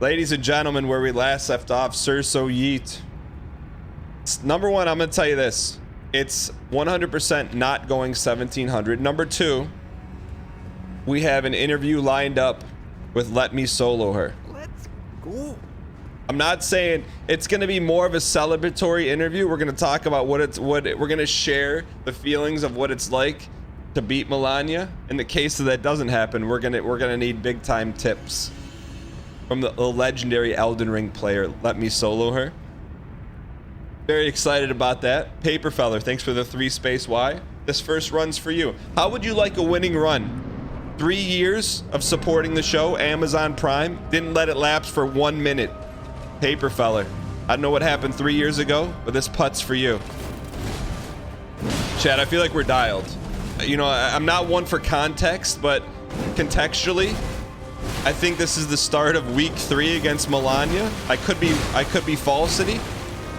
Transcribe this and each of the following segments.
Ladies and gentlemen, where we last left off, Sir So Yeet. Number one, I'm going to tell you this. It's 100% not going 1700. Number two, we have an interview lined up with Let Me Solo Her. Let's go. I'm not saying it's going to be more of a celebratory interview. We're going to talk about we're going to share the feelings of what it's like to beat Melania. In the case that doesn't happen, we're going to need big time tips from the legendary Elden Ring player. Let Me Solo Her. Very excited about that. Paper Feller, thanks for the 3-Y. This first run's for you. How would you like a winning run? 3 years of supporting the show, Amazon Prime, didn't let it lapse for 1 minute. Paper Feller, I don't know what happened 3 years ago, but this putt's for you. Chad, I feel like we're dialed. You know, I'm not one for context, but contextually, I think this is the start of week 3 against Melania. I could be falsity.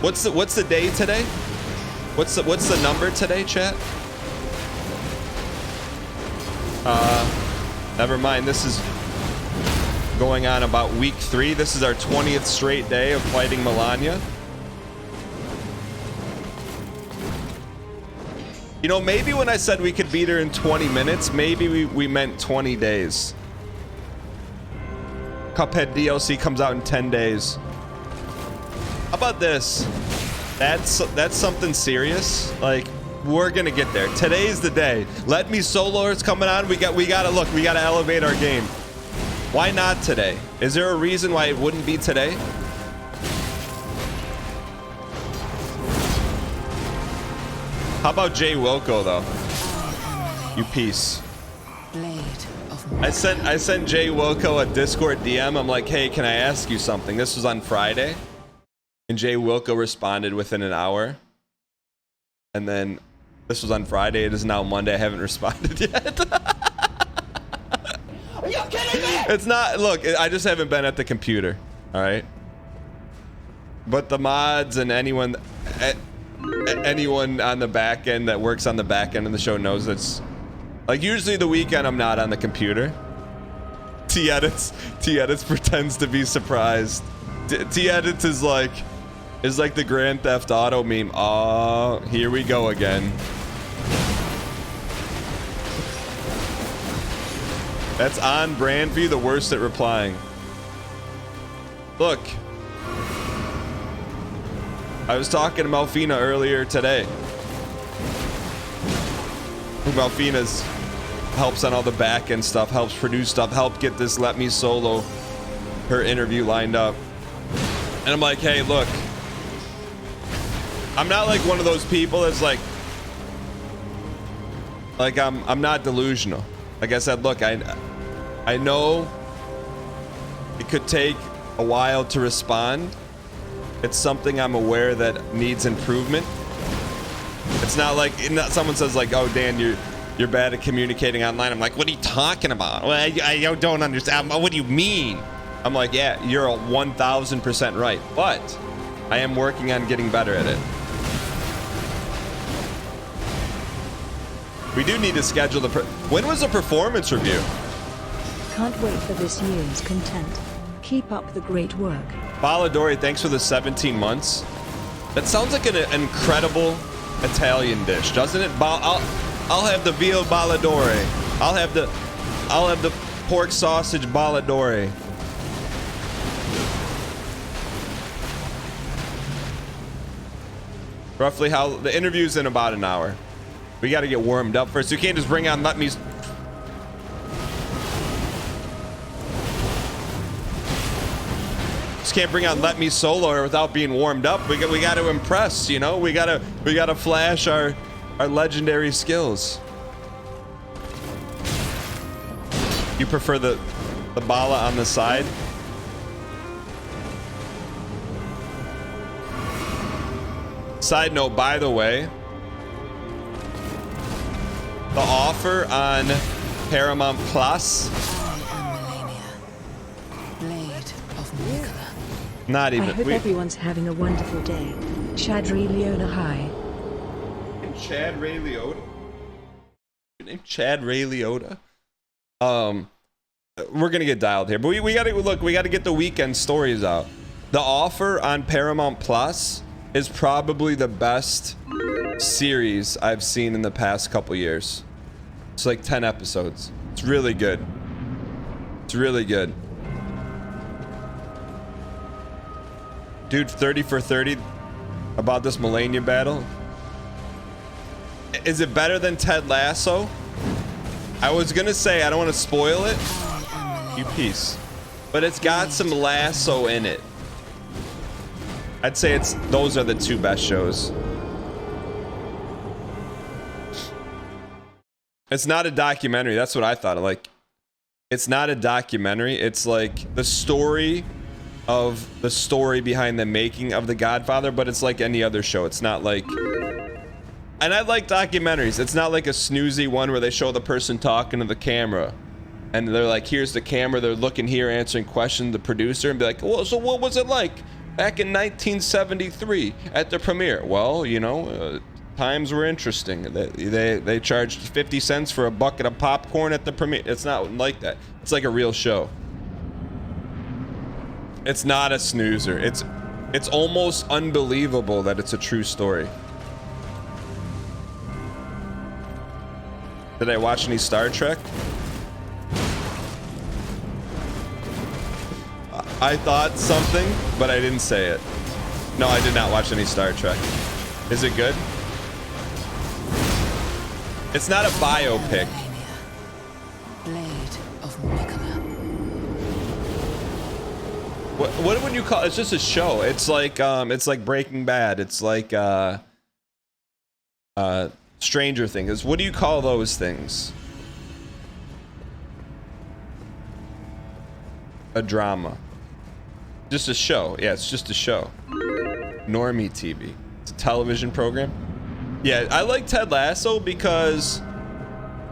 What's the day today? What's the number today, chat? Never mind. This is going on about week 3. This is our 20th straight day of fighting Melania. You know, maybe when I said we could beat her in 20 minutes, maybe we meant 20 days. Cuphead DLC comes out in 10 days. How about this? That's something serious. Like, we're gonna get there. Today's the day. Let Me Solo Her's coming on. We gotta look. We gotta elevate our game. Why not today? Is there a reason why it wouldn't be today? How about Jay Wilco though? You piece. I sent Jay Wilco a Discord DM. I'm like, hey, can I ask you something? This was on Friday. And Jay Wilco responded within an hour. And then this was on Friday. It is now Monday. I haven't responded yet. Are you kidding me? It's not. Look, I just haven't been at the computer. All right. But the mods and anyone on the back end that works on the back end of the show knows it's like usually the weekend I'm not on the computer. T-Edits pretends to be surprised. T-Edits is like the Grand Theft Auto meme. Oh, here we go again. That's on brand for you, the worst at replying. Look. I was talking to Malfina earlier today. Malfina's helps on all the back end stuff, helps produce stuff, help get this Let Me Solo Her interview lined up. And I'm like, hey, look. I'm not like one of those people that's like I'm not delusional. Like I said, look, I know it could take a while to respond. It's something I'm aware that needs improvement. It's not like someone says like, "Oh, Dan, you're bad at communicating online." I'm like, "What are you talking about? Well, I don't understand. What do you mean?" I'm like, "Yeah, you're 1000% right, but I am working on getting better at it." We do need to schedule when was the performance review? Can't wait for this year's content. Keep up the great work. Balladori, thanks for the 17 months. That sounds like an incredible Italian dish, doesn't it? I'll have the veal balladori. I'll have the pork sausage balladori. Roughly how the interview's in about an hour. We got to get warmed up first. You can't just bring on Let Me. Just can't bring on Let Me Solo Her without being warmed up. We got to impress, you know. We got to flash our legendary skills. You prefer the bala on the side? Side note, by the way, the offer on Paramount Plus. Not even. I hope everyone's having a wonderful day. Chadri Leona High. Chad Ray Liotta. Your name Chad Ray Liotta. we're gonna get dialed here, but we gotta look. We gotta get the weekend stories out. The Offer on Paramount Plus is probably the best series I've seen in the past couple years. It's like 10 episodes. It's really good. It's really good. Dude, 30 for 30 about this Melania battle. Is it better than Ted Lasso? I was gonna say I don't want to spoil it. You piece. But it's got some Lasso in it. I'd say those are the two best shows. It's not a documentary. That's what I thought. Like, it's not a documentary. It's like the story behind the making of The Godfather, but it's like any other show. It's not like, and I like documentaries. It's not like a snoozy one where they show the person talking to the camera and they're like, here's the camera. They're looking here, answering questions, the producer, and be like, well, so what was it like back in 1973 at the premiere? Well, you know, times were interesting. They charged 50 cents for a bucket of popcorn at the premiere. It's not like that. It's like a real show. It's not a snoozer. It's almost unbelievable that it's a true story. Did I watch any Star Trek? I thought something, but I didn't say it. No, I did not watch any Star Trek. Is it good? It's not a biopic. What would you call it? It's just a show. It's like Breaking Bad. It's like Stranger Things. What do you call those things? A drama. Just a show. Yeah, it's just a show. Normie TV. It's a television program. Yeah, I like Ted Lasso because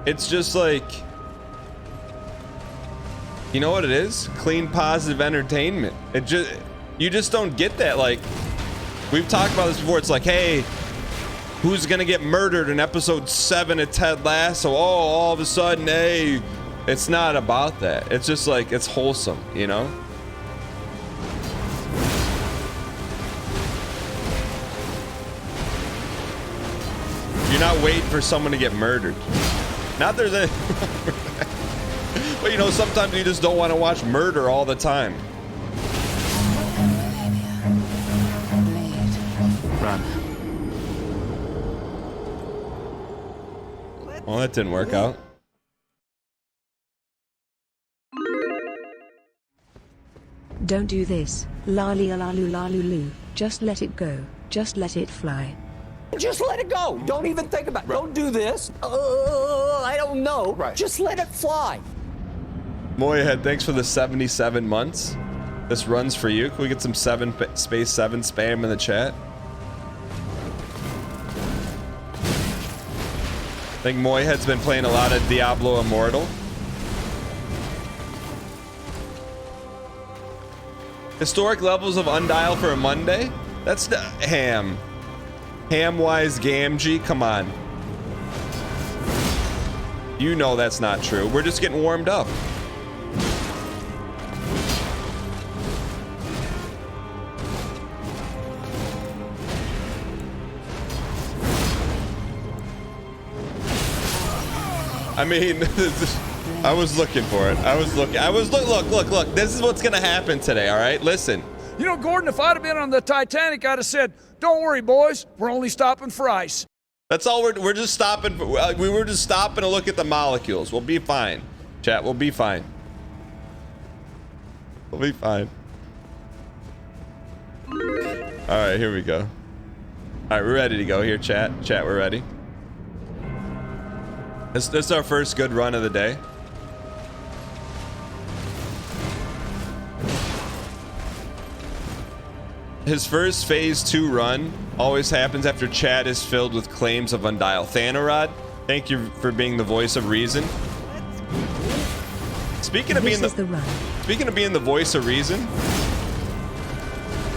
it's just like, you know what it is? Clean, positive entertainment. You just don't get that. Like, we've talked about this before. It's like, hey, who's gonna get murdered in episode 7 of Ted Lasso? Oh, all of a sudden, hey. It's not about that. It's just like, it's wholesome, you know? You're not waiting for someone to get murdered. Not there's any... But you know, sometimes you just don't want to watch murder all the time. Run. Well, that didn't work out. Don't do this. Lali alalu lalulu. Just let it go. Just let it fly. Just let it go. Don't even think about it. Don't do this. I don't know. Right. Just let it fly. Moyhead, thanks for the 77 months. This runs for you. Can we get some 7 space 7 spam in the chat? I think Moyhead's been playing a lot of Diablo Immortal. Historic levels of Undial for a Monday? That's the ham. Ham-wise Gamgee, come on. You know that's not true. We're just getting warmed up. I mean, I was looking for it. Look. This is what's gonna happen today, all right? Listen. You know, Gordon, if I'd have been on the Titanic, I'd have said, don't worry, boys. We're only stopping for ice. That's all we're just stopping. We were just stopping to look at the molecules. We'll be fine. Chat, we'll be fine. We'll be fine. All right, here we go. All right, we're ready to go here, chat. Chat, we're ready. This is our first good run of the day. His first phase 2 run always happens after chat is filled with claims of Undial. Thanorod, thank you for being the voice of reason. Speaking of being the voice of reason,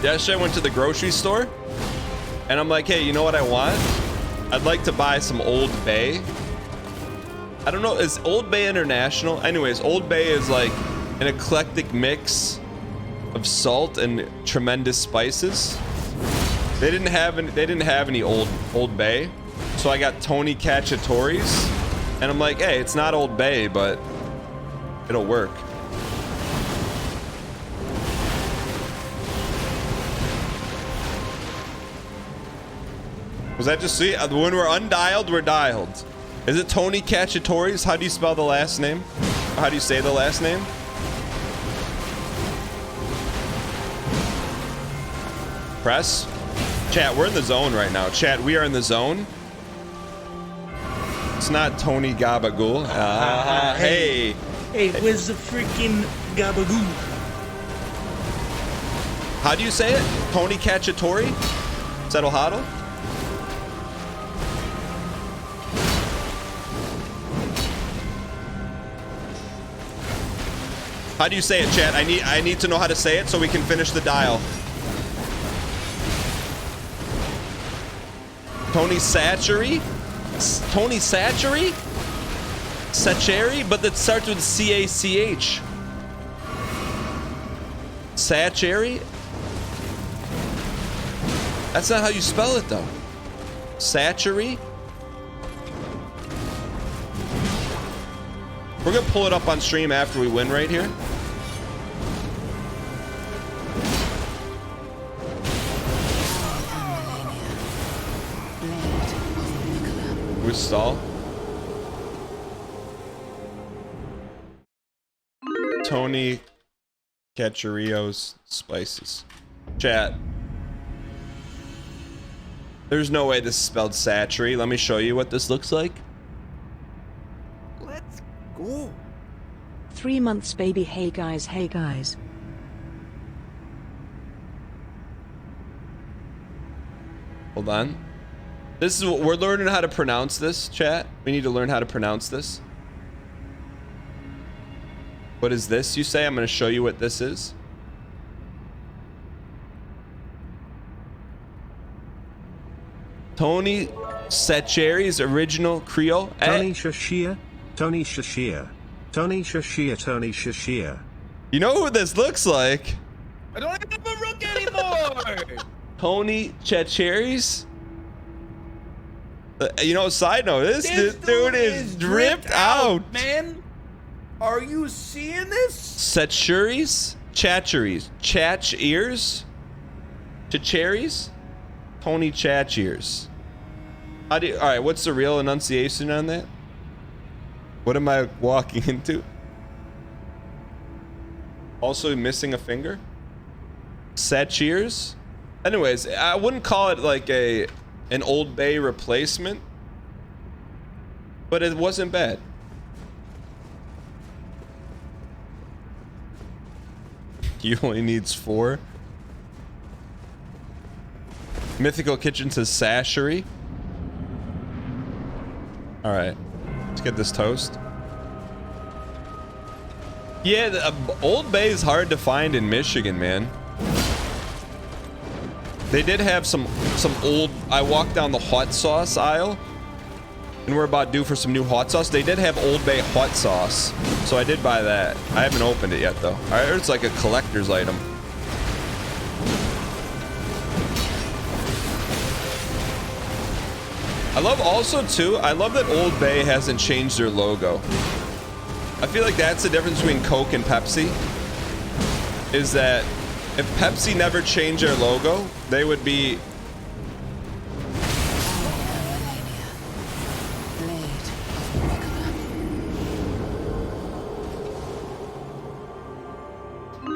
yesterday I went to the grocery store and I'm like, hey, you know what I want? I'd like to buy some Old Bay. I don't know, is Old Bay international? Anyways, Old Bay is like an eclectic mix of salt and tremendous spices. They didn't have any Old Bay, so I got Tony Chachere's, and I'm like, hey, it's not Old Bay, but it'll work. Was that just see? When we're undialed, we're dialed. Is it Tony Chachere's? How do you spell the last name? Or how do you say the last name? Press. Chat, we're in the zone right now. Chat, we are in the zone. It's not Tony Gabagool. Hey. Hey, where's the freaking Gabagool? How do you say it? Tony Cacciatore? Settle Hoddle? How do you say it, chat? I need to know how to say it so we can finish the dial. Tony Chachere? Tony Chachere? Chachere? But that starts with C-A-C-H. Chachere? That's not how you spell it, though. Chachere? We're gonna pull it up on stream after we win right here. We stall. Tony Chachere's spices. Chat. There's no way this is spelled Chachere. Let me show you what this looks like. Let's go. 3 months, baby. Hey guys, hey guys. Hold on. This is what we're learning how to pronounce this, chat. We need to learn how to pronounce this. What is this, you say? I'm going to show you what this is. Tony Chachere's original Creole. Tony Chachere. Tony Chachere. Tony Chachere. Tony Chachere. You know who this looks like? I don't have a rook anymore. Tony Chachere's. You know, side note, this dude is dripped out, man. Are you seeing this? Chachere's? Chachere's. Chachere's? Chachere's? Tony Chachere's. How do you, all right, what's the real enunciation on that? What am I walking into? Also missing a finger? Chachere's? Anyways, I wouldn't call it like an Old Bay replacement, but it wasn't bad. He only needs 4. Mythical Kitchen says Chachere. All right, let's get this toast. Yeah, the, Old Bay is hard to find in Michigan, man. They did have some old. I walked down the hot sauce aisle, and we're about due for some new hot sauce. They did have Old Bay hot sauce, so I did buy that. I haven't opened it yet, though. I heard it's like a collector's item. I love also too. I love that Old Bay hasn't changed their logo. I feel like that's the difference between Coke and Pepsi. Is that if Pepsi never changed their logo, they would be.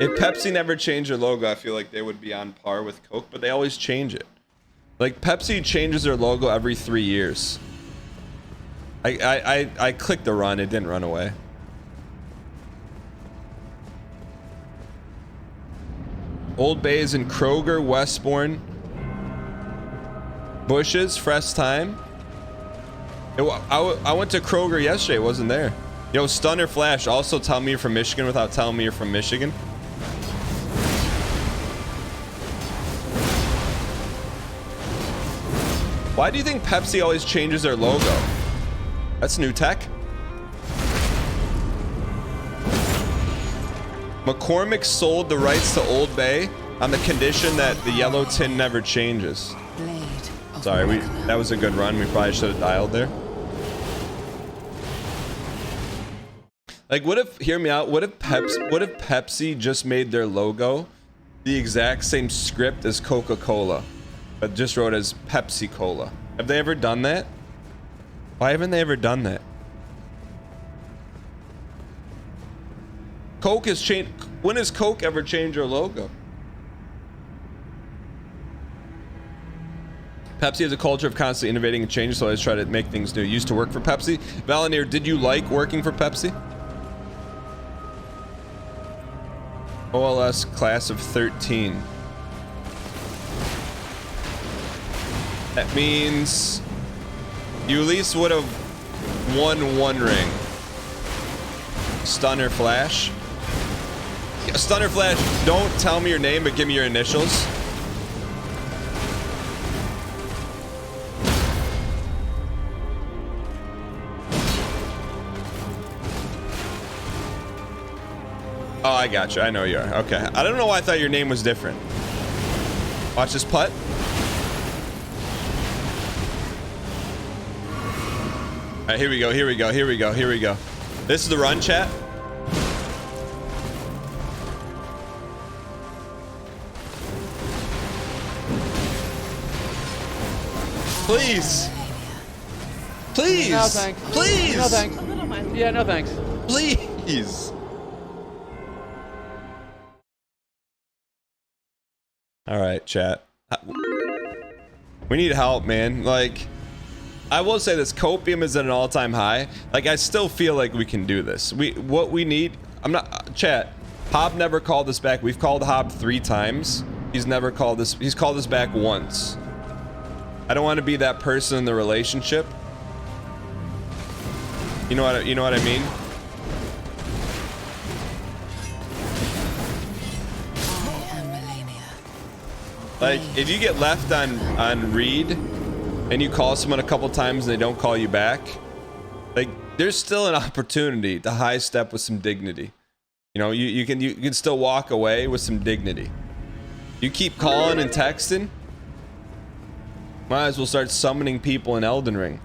If Pepsi never changed their logo, I feel like they would be on par with Coke, but they always change it. Like Pepsi changes their logo every 3 years. I clicked the run, it didn't run away. Old Bay is in Kroger, Westbourne, Bushes, Fresh Time. I went to Kroger yesterday, it wasn't there. Yo, Stunner Flash, also tell me you're from Michigan without telling me you're from Michigan. Why do you think Pepsi always changes their logo? That's new tech. McCormick sold the rights to Old Bay on the condition that the yellow tin never changes. Sorry, that was a good run. We probably should have dialed there. Like, what if, hear me out, what if Pepsi just made their logo the exact same script as Coca-Cola, but just wrote as Pepsi Cola? Have they ever done that? Why haven't they ever done that? Coke has changed. When has Coke ever changed their logo? Pepsi has a culture of constantly innovating and changing, so I always try to make things new. Used to work for Pepsi. Valenier, did you like working for Pepsi? OLS class of 13. That means you at least would have won one ring. Stunner Flash. Yeah, Stunner Flash, don't tell me your name, but give me your initials. Oh, I got you. I know you are. Okay. I don't know why I thought your name was different. Watch this putt. All right, here we go. Here we go. Here we go. Here we go. This is the run, chat. Please. Please. No thanks. Please. No thanks. Yeah, no thanks. Please. All right, chat. We need help, man. Like, I will say this, copium is at an all-time high. Like, I still feel like we can do this. What we need, I'm not, chat, Hob never called us back. We've called Hob 3 times. He's never called us, he's called us back once. I don't want to be that person in the relationship. You know what I mean? Like, if you get left on read and you call someone a couple times and they don't call you back, like, there's still an opportunity to high step with some dignity. You know, you can still walk away with some dignity. You keep calling and texting, might as well start summoning people in Elden Ring.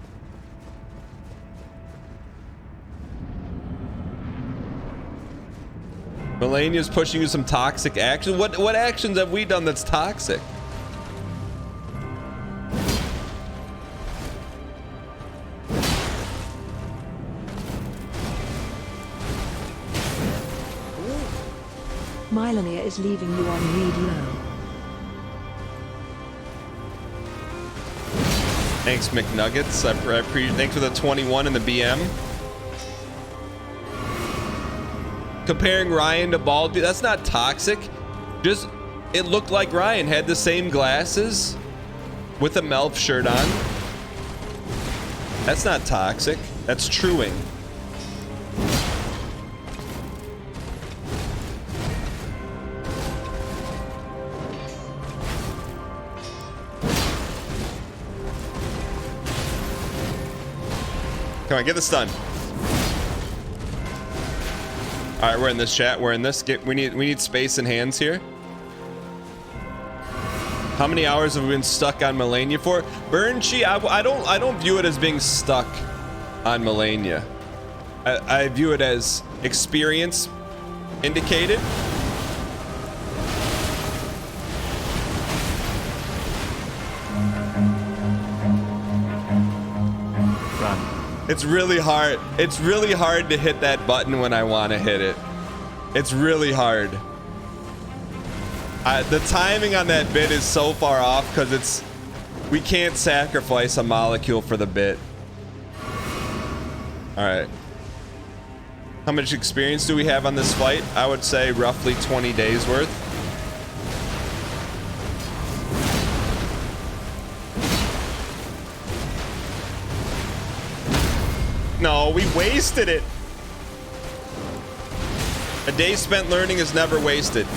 Melania's pushing you some toxic action. What actions have we done that's toxic? Melania is leaving you on read low. Thanks, McNuggets. Thanks for the 21 in the BM. Comparing Ryan to Baldy, that's not toxic. Just, it looked like Ryan had the same glasses with a Melf shirt on. That's not toxic. That's truing. Come on, get the stun. All right, we're in this, chat. We're in this. We need space and hands here. How many hours have we been stuck on Melania for? Burnchi, I don't view it as being stuck on Melania. I view it as experience indicated. It's really hard. It's really hard to hit that button when I want to hit it. It's really hard. The timing on that bit is so far off because we can't sacrifice a molecule for the bit. All right. How much experience do we have on this fight? I would say roughly 20 days worth. No, we wasted it. A day spent learning is never wasted.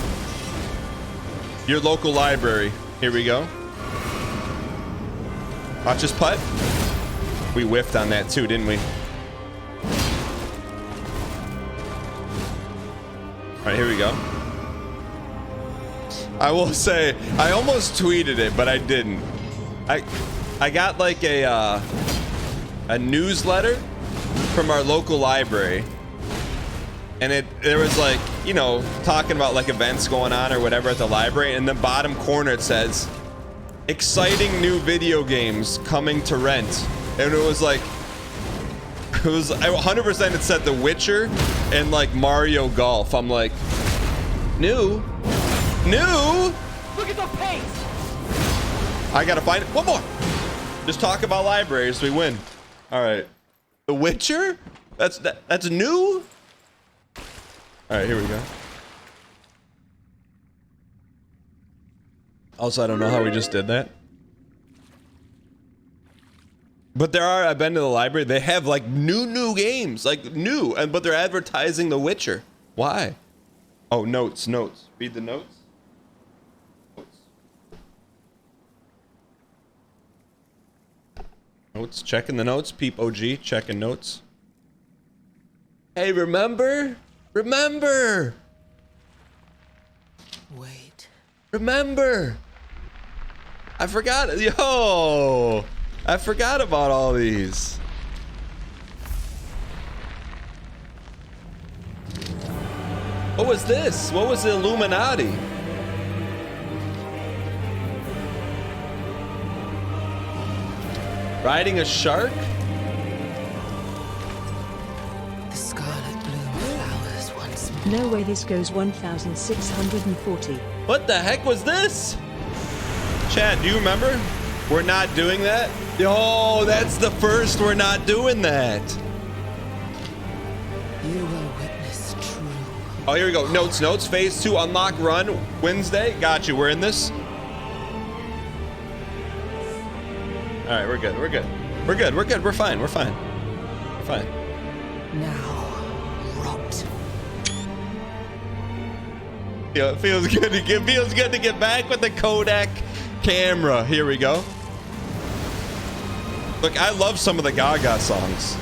Your local library. Here we go. Watch this putt. We whiffed on that too, didn't we? All right, here we go. I will say, I almost tweeted it, but I didn't. I got like a newsletter from our local library, and there was like, you know, talking about like events going on or whatever at the library. In the bottom corner it says, exciting new video games coming to rent, and it was like, it was 100%. It said The Witcher and like Mario Golf. I'm like, new. Look at the pace. I gotta find it. One more. Just talk about libraries. We win. All right. The Witcher? That's new? All right, here we go. Also, I don't know how we just did that. But I've been to the library. They have like new games, like new, but they're advertising The Witcher. Why? Oh, notes. Read the notes. Notes, checking the notes. Peep OG, checking notes. Hey, remember? Wait. Remember. I forgot. Yo, I forgot about all these. What was this? What was the Illuminati? Riding a shark? The scarlet bloom flowers once more. No way this goes 1640. What the heck was this? Chad, do you remember? We're not doing that? Yo, that's the first we're not doing that. You will witness true. Oh, here we go. Notes. Phase 2, unlock run. Wednesday. Got you. We're in this. All right, we're good. We're fine. Now, rot. Yo, it feels good to get back with the Kodak camera. Here we go. Look, I love some of the Gaga songs.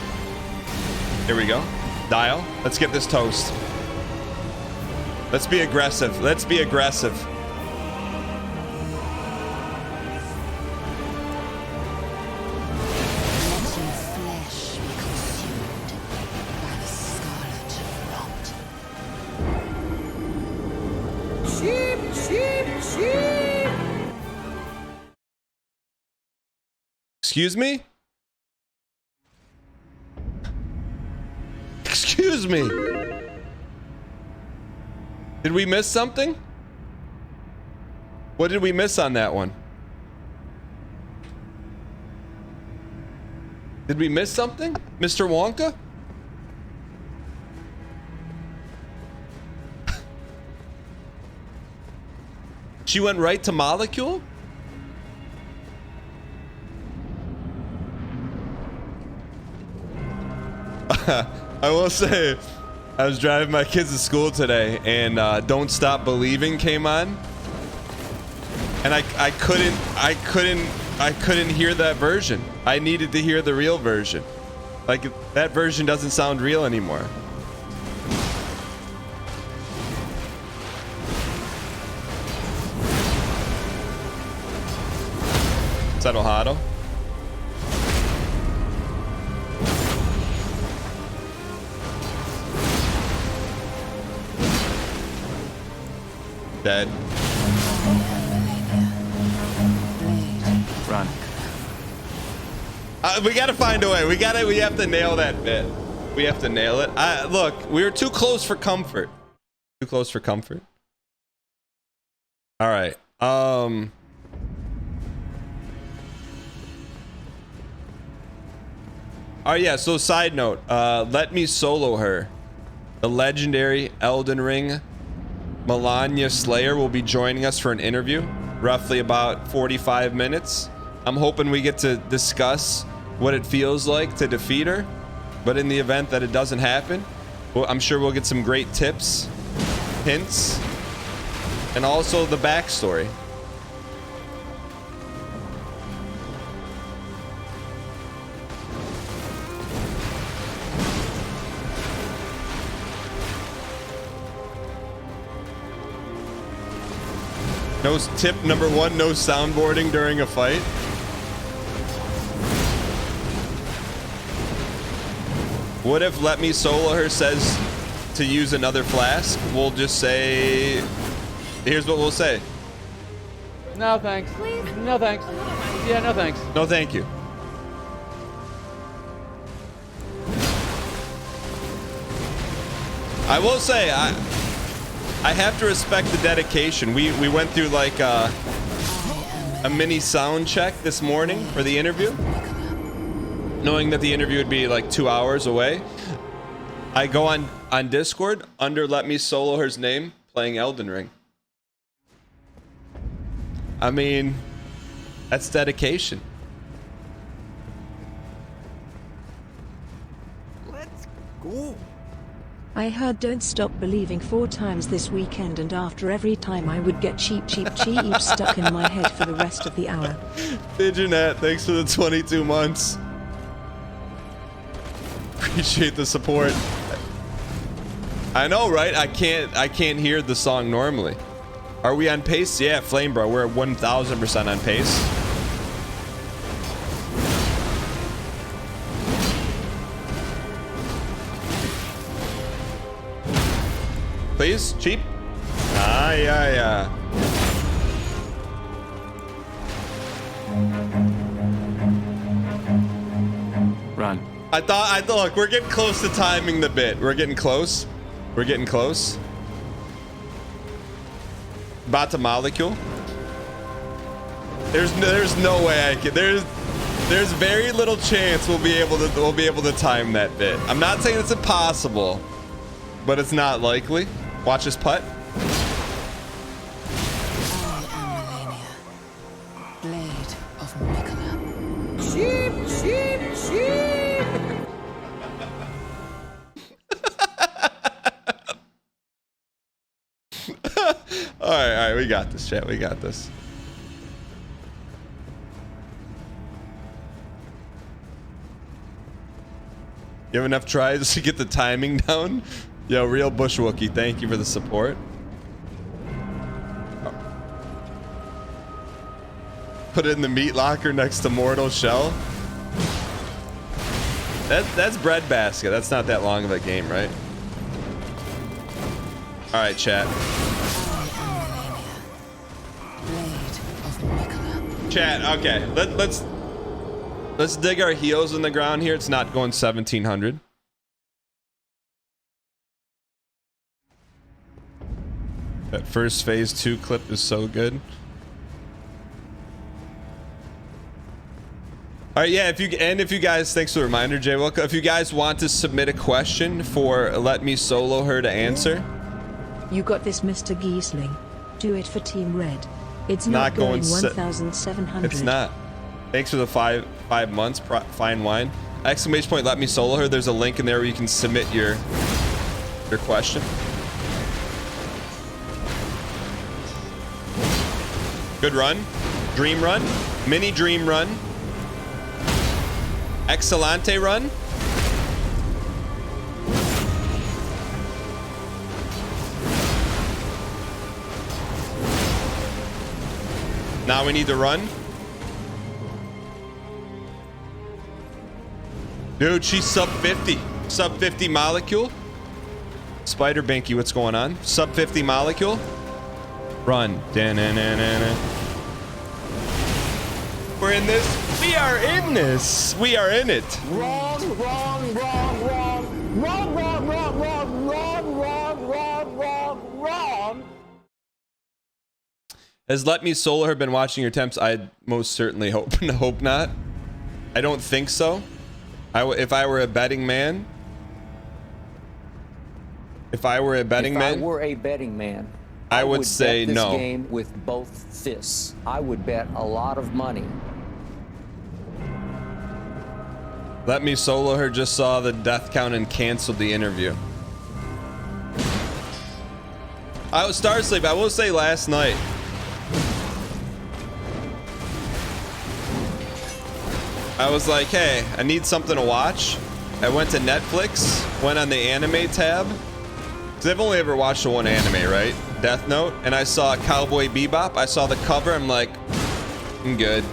Here we go. Dial. Let's get this toast. Let's be aggressive. Excuse me? Excuse me. Did we miss something? What did we miss on that one? Did we miss something? Mr. Wonka? She went right to Molecule? I will say, I was driving my kids to school today, and Don't Stop Believing came on, and I couldn't hear that version. I needed to hear the real version. Like, that version doesn't sound real anymore. Settle Hado. Dead. Run. We gotta find a way. We have to nail that bit. We have to nail it. Look, we were too close for comfort. Too close for comfort. All right. Oh yeah. So side note. Let me solo her. The legendary Elden Ring Melania Slayer will be joining us for an interview, roughly about 45 minutes. I'm hoping we get to discuss what it feels like to defeat her, but in the event that it doesn't happen, well, I'm sure we'll get some great tips, hints, and also the backstory. No tip number 1, no soundboarding during a fight. What if Let Me Solo Her says to use another flask? We'll just say, here's what we'll say. No thanks. Please. No thanks. Yeah, no thanks. No, thank you. I will say, I have to respect the dedication. We went through like a mini sound check this morning for the interview, knowing that the interview would be like 2 hours away. I go on Discord under Let Me Solo Her's name, playing Elden Ring. I mean, that's dedication. Let's go. I heard Don't Stop Believing 4 times this weekend, and after every time I would get cheap stuck in my head for the rest of the hour. Pigeonette, thanks for the 22 months. Appreciate the support. I know, right? I can't hear the song normally. Are we on pace? Yeah, Flame Bro, we're at 1000% on pace. Please, cheap. Ah, yeah. Run. I thought, look, we're getting close to timing the bit. We're getting close. We're getting close. About to molecule. There's no way I can. There's very little chance we'll be able to time that bit. I'm not saying it's impossible, but it's not likely. Watch this putt. Blade of Nicola. Sheep. All right, we got this, chat. We got this. You have enough tries to get the timing down? Yo, real Bush Wookie, thank you for the support. Put it in the meat locker next to Mortal Shell. That's Breadbasket. That's not that long of a game, right? All right, chat. Chat, okay. Let's dig our heels in the ground here. It's not going 1700. That first phase 2 clip is so good. All right, yeah, if you guys, thanks for the reminder, Jay. Welcome. If you guys want to submit a question for Let Me Solo Her to answer. You got this, Mr. Giesling. Do it for Team Red. It's not going 1,700. It's not. Thanks for the five months. Fine wine. Exclamation point, Let Me Solo Her. There's a link in there where you can submit your question. Good run. Dream run. Mini dream run. Excellente run. Now we need to run. Dude, she's sub 50. Sub 50 molecule. Spider Binky, what's going on? Sub 50 molecule. Run. Da-na-na-na-na. We're in this. We are in this. We are in it. Wrong. Has Let Me Solo Her been watching your attempts? I most certainly hope not. I don't think so. If I were a betting man. If I were a betting man, I would say bet this no. game with both fists. I would bet a lot of money. Let Me Solo Her just saw the death count and canceled the interview. I was Star Sleep. I will say last night. I was like, hey, I need something to watch. I went to Netflix, went on the anime tab. Because I've only ever watched the one anime, right? Death Note and I saw Cowboy Bebop. I saw the cover. I'm like, I'm good.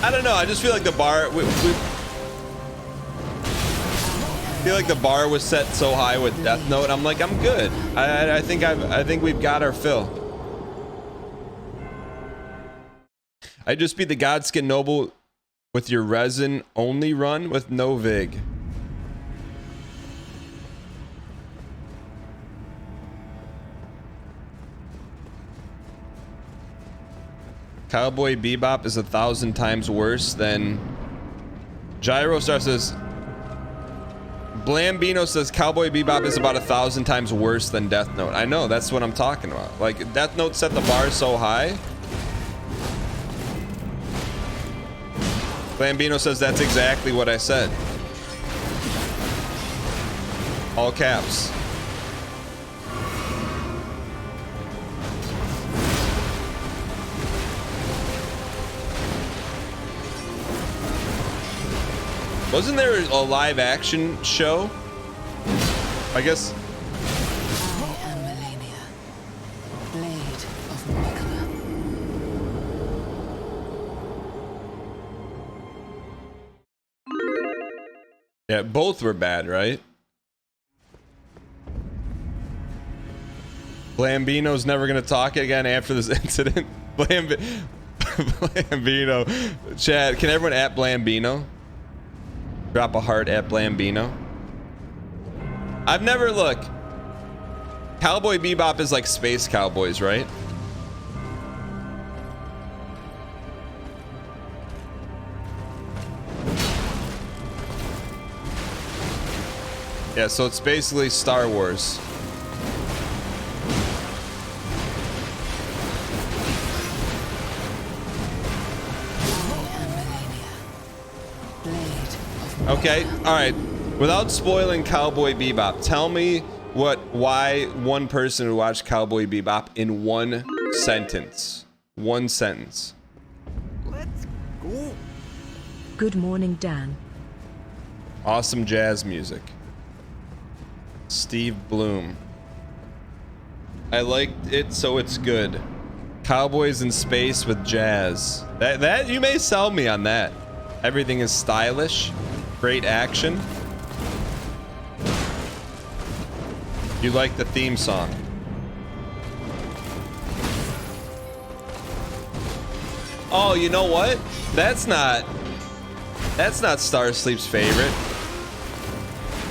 I don't know. I just feel like the bar. We feel like the bar was set so high with Death Note. I'm like, I'm good. I think we've got our fill. I'd just be the Godskin Noble with your resin only run with no vig. Cowboy Bebop is 1,000 times worse than... Gyrostar says... Blambino says Cowboy Bebop is about 1,000 times worse than Death Note. I know, that's what I'm talking about. Like, Death Note set the bar so high. Blambino says that's exactly what I said. All caps. Wasn't there a live action show? I guess. I am Melania, Blade of Mikola. Yeah, both were bad, right? Blambino's never gonna talk again after this incident. Blambino. Chad, can everyone at Blambino? Drop a heart at Blambino. I've never, look. Cowboy Bebop is like Space Cowboys, right? Yeah, so it's basically Star Wars. Okay, all right. Without spoiling Cowboy Bebop, tell me why one person would watch Cowboy Bebop in one sentence. One sentence. Let's go. Good morning, Dan. Awesome jazz music. Steve Bloom. I liked it, so it's good. Cowboys in space with jazz. That you may sell me on that. Everything is stylish. Great action. You like the theme song. Oh, you know what? That's not Starsleep's favorite.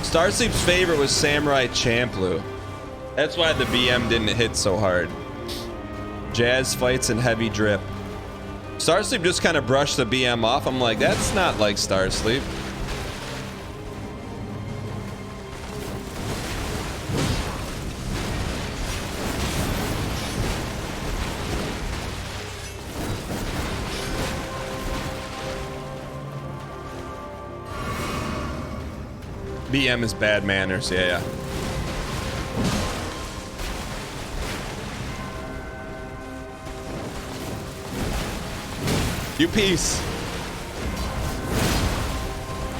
Starsleep's favorite was Samurai Champloo. That's why the BM didn't hit so hard. Jazz fights and heavy drip. Starsleep just kind of brushed the BM off. I'm like, that's not like Starsleep. BM is bad manners, yeah. You piece.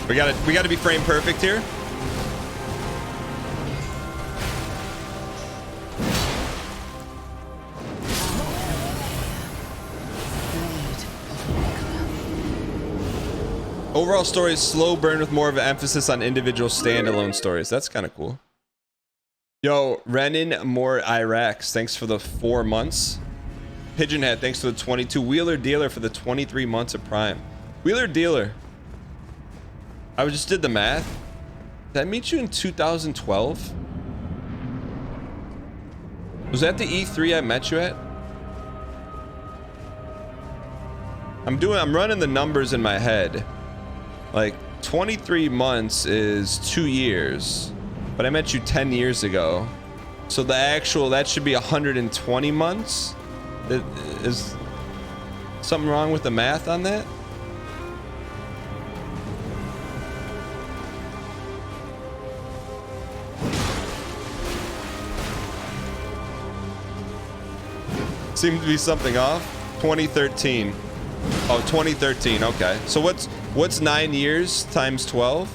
We gotta be frame perfect here. Overall story is slow burn with more of an emphasis on individual standalone stories. That's kind of cool. Yo, Renan More Iraqs, thanks for the 4 months. Pigeonhead, thanks for the 22. Wheeler Dealer for the 23 months of Prime. Wheeler Dealer. I just did the math. Did I meet you in 2012? Was that the E3 I met you at? I'm running the numbers in my head. Like 23 months is 2 years, but I met you 10 years ago. So that should be 120 months. Is something wrong with the math on that? Seems to be something off. 2013. Oh, 2013. Okay. So what's 9 years times 12?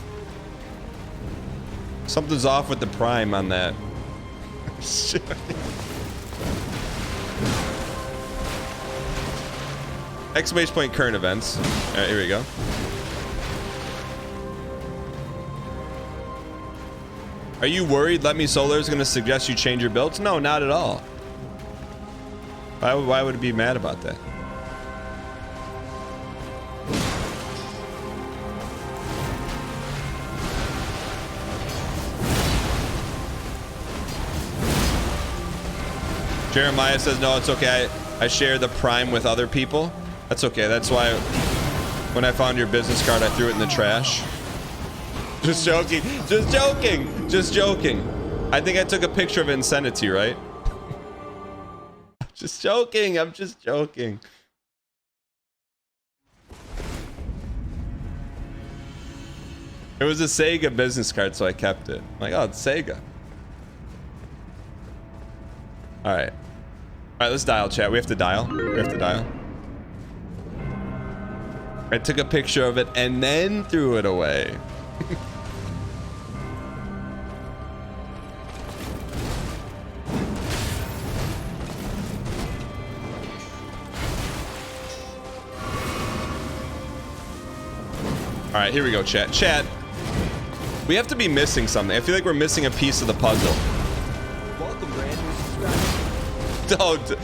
Something's off with the prime on that. Exclamation point current events. All right, here we go. Are you worried Let Me Solar is going to suggest you change your builds? No, not at all. Why would it be mad about that? Jeremiah says, no, it's okay. I share the prime with other people. That's okay. That's why when I found your business card, I threw it in the trash. Just joking. Just joking. Just joking. I think I took a picture of it and sent it to you, right? Just joking. I'm just joking. It was a Sega business card, so I kept it. I'm like, oh, it's Sega. All right. All right, let's dial, chat. We have to dial. We have to dial. I took a picture of it and then threw it away. All right, here we go, chat. Chat, we have to be missing something. I feel like we're missing a piece of the puzzle. Welcome, Brandon. Don't.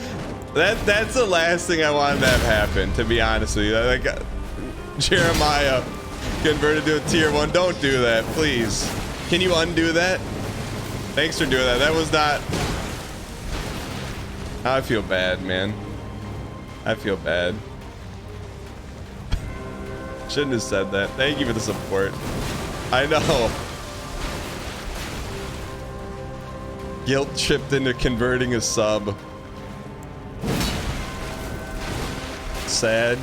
That's the last thing I wanted to have happen, to be honest with you. Like, Jeremiah converted to a tier 1. Don't do that, please. Can you undo that? Thanks for doing that. That was not... I feel bad, man. I feel bad. Shouldn't have said that. Thank you for the support. I know. Guilt tripped into converting a sub. Sag.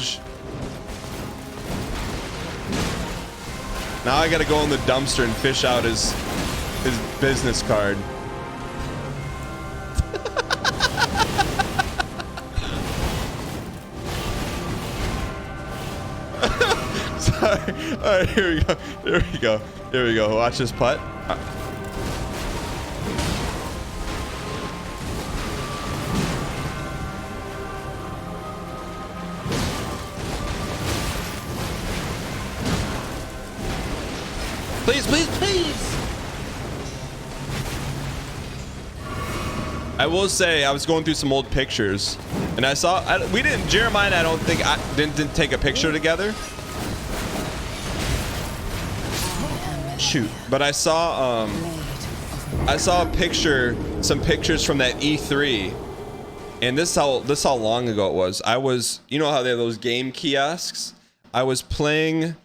Now I gotta go in the dumpster and fish out his business card. Sorry. All right, here we go. Here we go. Here we go. Watch this putt. Please, please, please. I will say I was going through some old pictures, and I saw we didn't. Jeremiah and I don't think didn't take a picture together. Shoot, but I saw a picture, some pictures from that E3, and this how long ago it was. I was, you know how they have those game kiosks? I was playing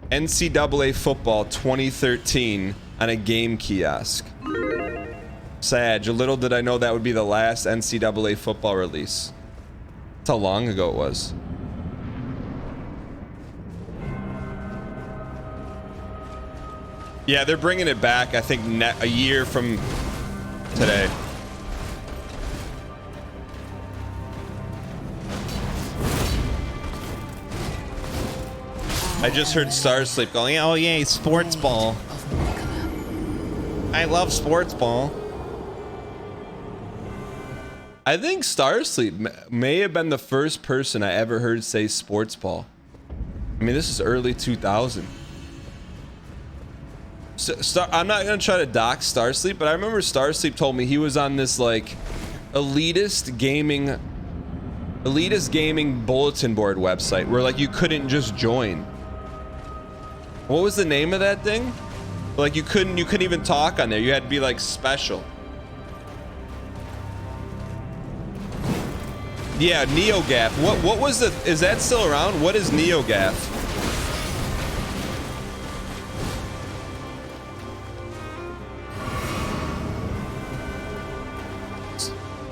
NCAA football 2013 on a game kiosk. Sag, little did I know that would be the last NCAA football release. That's how long ago it was. Yeah, they're bringing it back, I think, a year from today. I just heard Star Sleep going, oh yay, sports ball. I love sports ball. I think Star Sleep may have been the first person I ever heard say sports ball. I mean, this is early 2000. I'm not gonna try to dox Starsleep, but I remember Starsleep told me he was on this like elitist gaming bulletin board website where like you couldn't just join. What was the name of that thing? Like you couldn't even talk on there. You had to be like special. Yeah, NeoGAF. What was the? Is that still around? What is NeoGAF?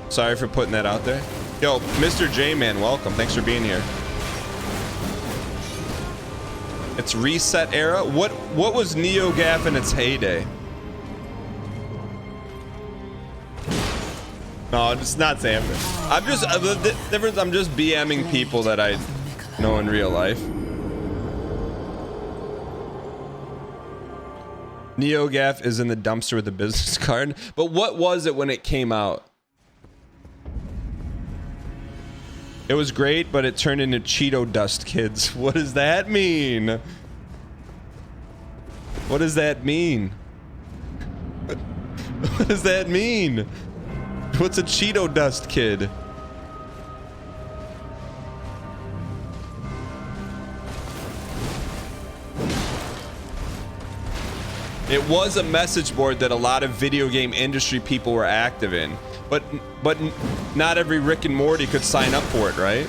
Sorry for putting that out there. Yo, Mr. J-Man, welcome. Thanks for being here. It's Reset Era. What was NeoGAF in its heyday? No, it's not Sam. I'm just the difference. I'm just BMing people that I know in real life. NeoGaf is in the dumpster with a business card. But what was it when it came out? It was great, but it turned into Cheeto dust, kids. What does that mean? What does that mean? What does that mean? What's a Cheeto dust, kid? It was a message board that a lot of video game industry people were active in, but not every Rick and Morty could sign up for it, right?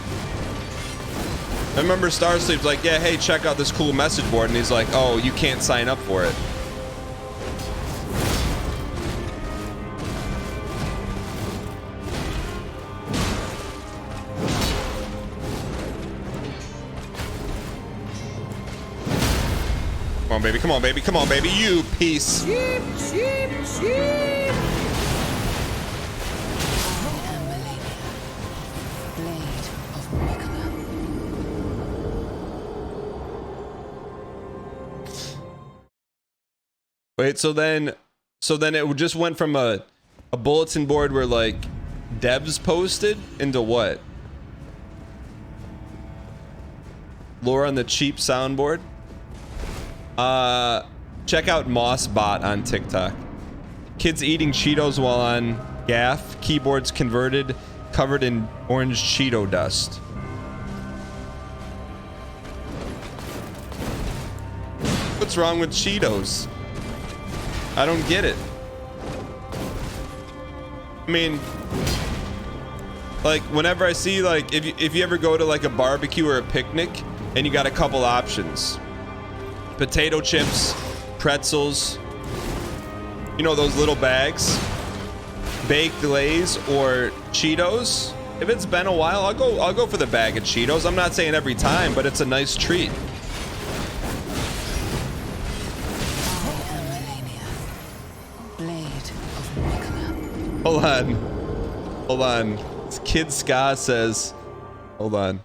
I remember Starsleep's like, yeah, hey, check out this cool message board, and he's like, oh, you can't sign up for it. Come on, baby. Come on, baby. Come on, baby. You piece. Sheep, sheep, sheep. I am Melania, Blade of Mikola. Wait, so then it just went from a bulletin board where like devs posted into what? Lore on the cheap soundboard. Check out Mossbot on TikTok. Kids eating Cheetos while on gaff. Keyboards converted, covered in orange Cheeto dust. What's wrong with Cheetos? I don't get it. I mean, like whenever I see like if you ever go to like a barbecue or a picnic and you got a couple options. Potato chips, pretzels, you know, those little bags, baked Lay's or Cheetos. If it's been a while, I'll go for the bag of Cheetos. I'm not saying every time, but it's a nice treat. I am Melania, Blade of Mikola. Hold on. This Kid Ska says, hold on.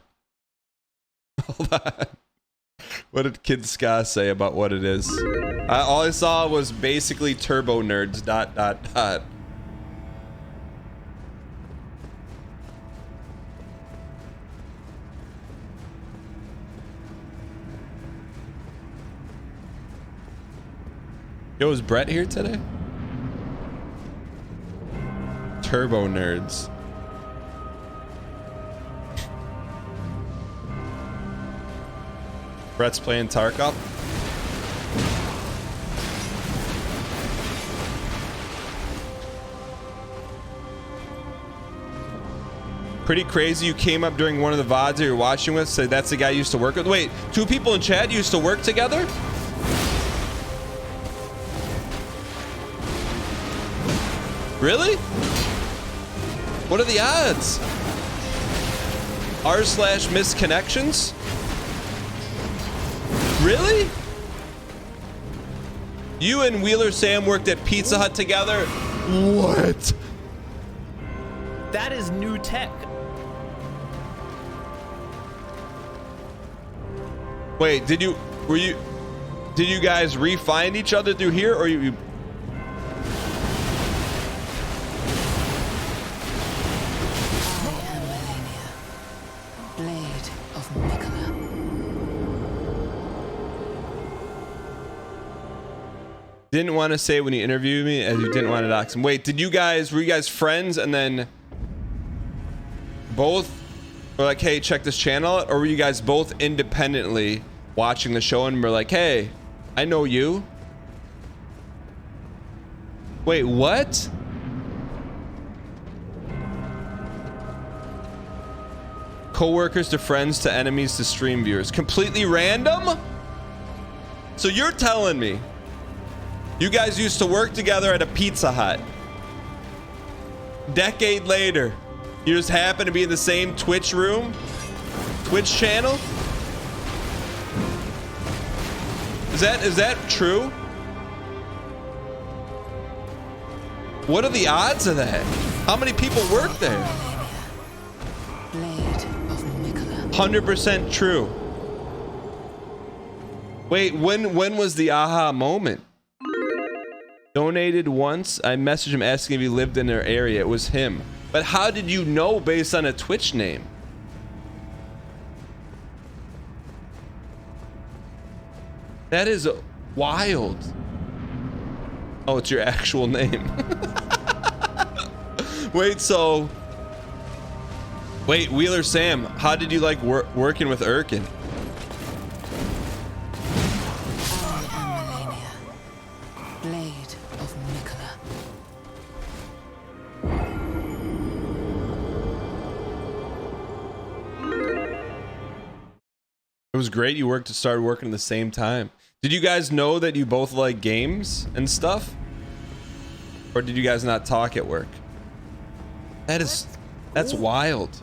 What did Kid Ska say about what it is? All I saw was basically turbo nerds ... Yo, is Brett here today? Turbo nerds. Brett's playing Tarkov. Pretty crazy you came up during one of the VODs that you're watching with, said that's the guy you used to work with. Wait, two people in chat used to work together? Really? What are the odds? r/misconnections? Really? You and Wheeler Sam worked at Pizza Hut together? What? That is new tech. Wait, did you guys re-find each other through here, or you I am Melania, Blade of Mikola. didn't want to say when you interviewed me, as you didn't want to dox him? Wait, were you guys friends and then both were like, hey, check this channel out? Or were you guys both independently watching the show and were like, hey, I know you? Wait, what? Co-workers to friends to enemies to stream viewers. Completely random? So you're telling me you guys used to work together at a Pizza Hut. Decade later, you just happen to be in the same Twitch room? Twitch channel? Is that true? What are the odds of that? How many people work there? Blade of Mikola. 100% true. Wait, when was the aha moment? Donated once. I messaged him asking if he lived in their area. It was him. But how did you know based on a Twitch name? That is wild. Oh, it's your actual name. Wait, so... Wait, Wheeler Sam, how did you like working with Erkin? I am Melania. Blade of Mikola. It was great you started working at the same time. Did you guys know that you both like games and stuff? Or did you guys not talk at work? That's wild.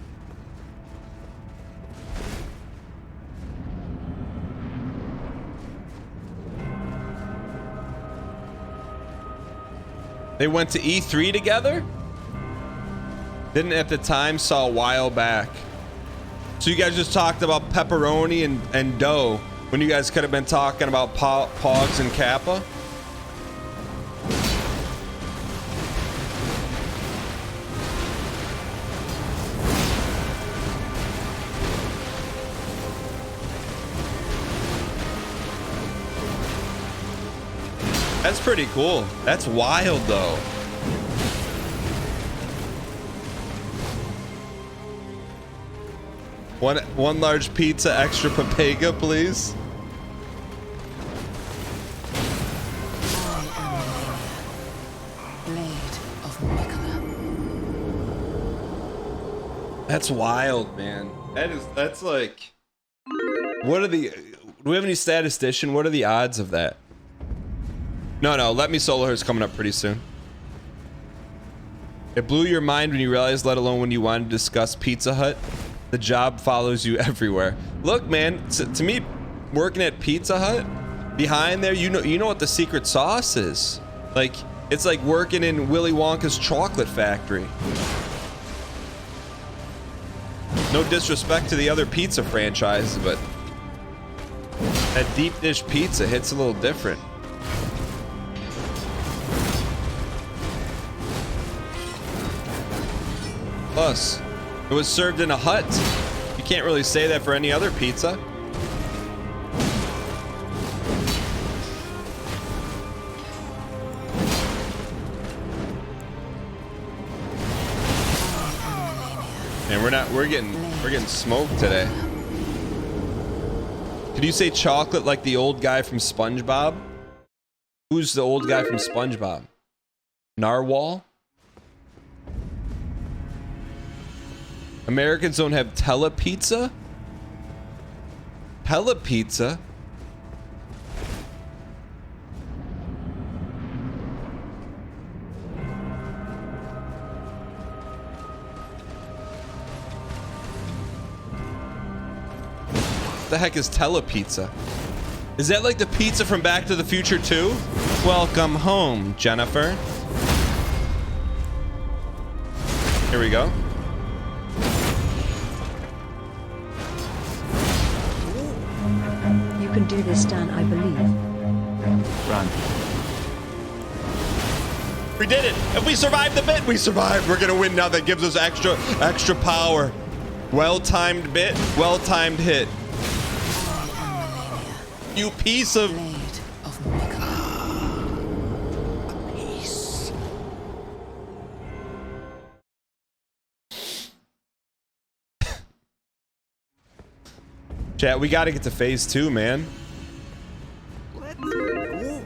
They went to E3 together? Didn't at the time, saw a while back. So you guys just talked about pepperoni and dough when you guys could have been talking about Pogs and Kappa? That's pretty cool. That's wild though. One large pizza, extra papega, please. Blade of Mikola. That's wild, man. That's like, what are the, do we have any statistician? What are the odds of that? No, Let Me Solo Her is coming up pretty soon. It blew your mind when you realized, let alone when you wanted to discuss Pizza Hut. The job follows you everywhere. Look, man, to me, working at Pizza Hut, behind there, you know what the secret sauce is. Like, it's like working in Willy Wonka's chocolate factory. No disrespect to the other pizza franchises, but that deep dish pizza hits a little different. Plus, it was served in a hut. You can't really say that for any other pizza. And we're getting smoked today. Could you say chocolate like the old guy from SpongeBob? Who's the old guy from SpongeBob? Narwhal? Americans don't have telepizza? Telepizza? What the heck is telepizza? Is that like the pizza from Back to the Future 2? Welcome home, Jennifer. Here we go. You can do this, Dan, I believe. Run. We did it! If we survived the bit, we survived. We're gonna win now. That gives us extra power. Well-timed bit, well-timed hit. You piece of... Blade of Mikola. Peace. Chat, we gotta get to phase 2, man. Let's go.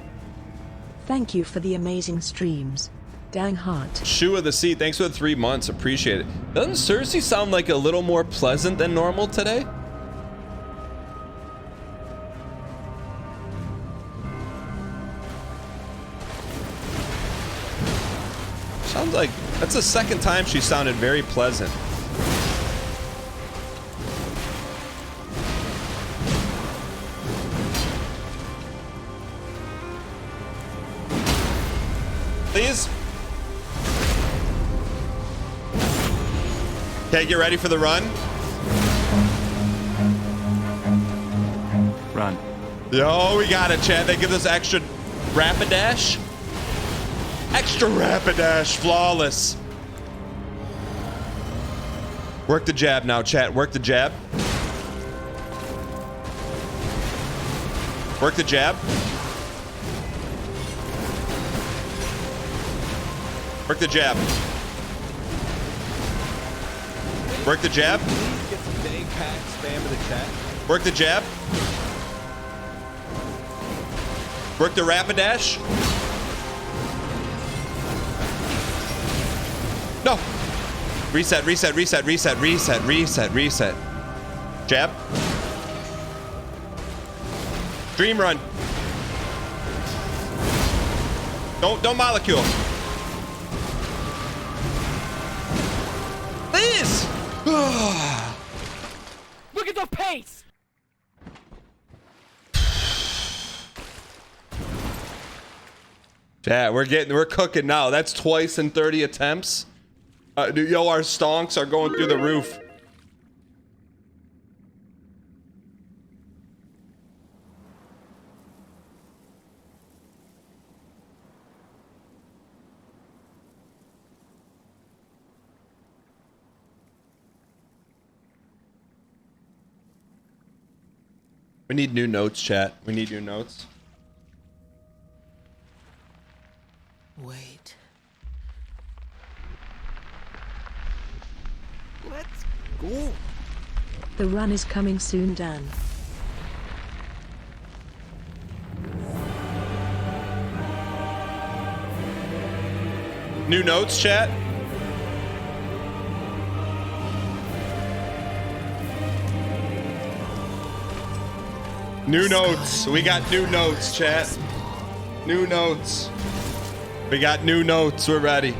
Thank you for the amazing streams. Dang heart. Shoe of the Sea, thanks for the 3 months. Appreciate it. Doesn't Cersei sound like a little more pleasant than normal today? Sounds like that's the second time she sounded very pleasant. Please? Okay, get ready for the run. Run. Yo, we got it, chat. They give us extra rapidash. Extra rapidash. Flawless. Work the jab now, chat. Work the jab. Work the jab. Work the jab. Work the jab. Get some dang pack spam in the chat. Work the jab. Work the rapidash. No. Reset, reset, reset, reset, reset, reset, reset. Jab. Dream run. Don't molecule. Please. Look at the pace! Yeah, we're cooking now. That's twice in 30 attempts. Yo, our stonks are going through the roof. We need new notes, chat. We need new notes. Wait. Let's go. The run is coming soon, Dan. New notes, chat. New notes. We got new notes, chat. New notes. We got new notes. We're ready.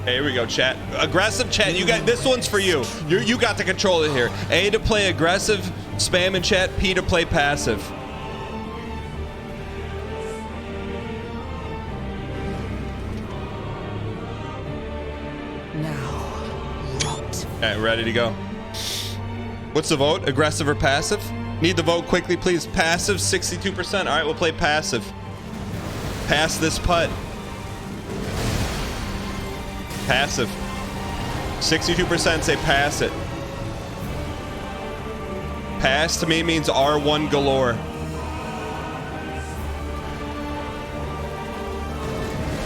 Hey, here we go, chat. Aggressive chat. You got this one's for you. You got to control it here. A to play aggressive, spam in chat. P to play passive. Alright, ready to go. What's the vote? Aggressive or passive? Need the vote quickly, please. Passive, 62%. Alright, we'll play passive. Pass this putt. Passive. 62% say pass it. Pass to me means R1 galore.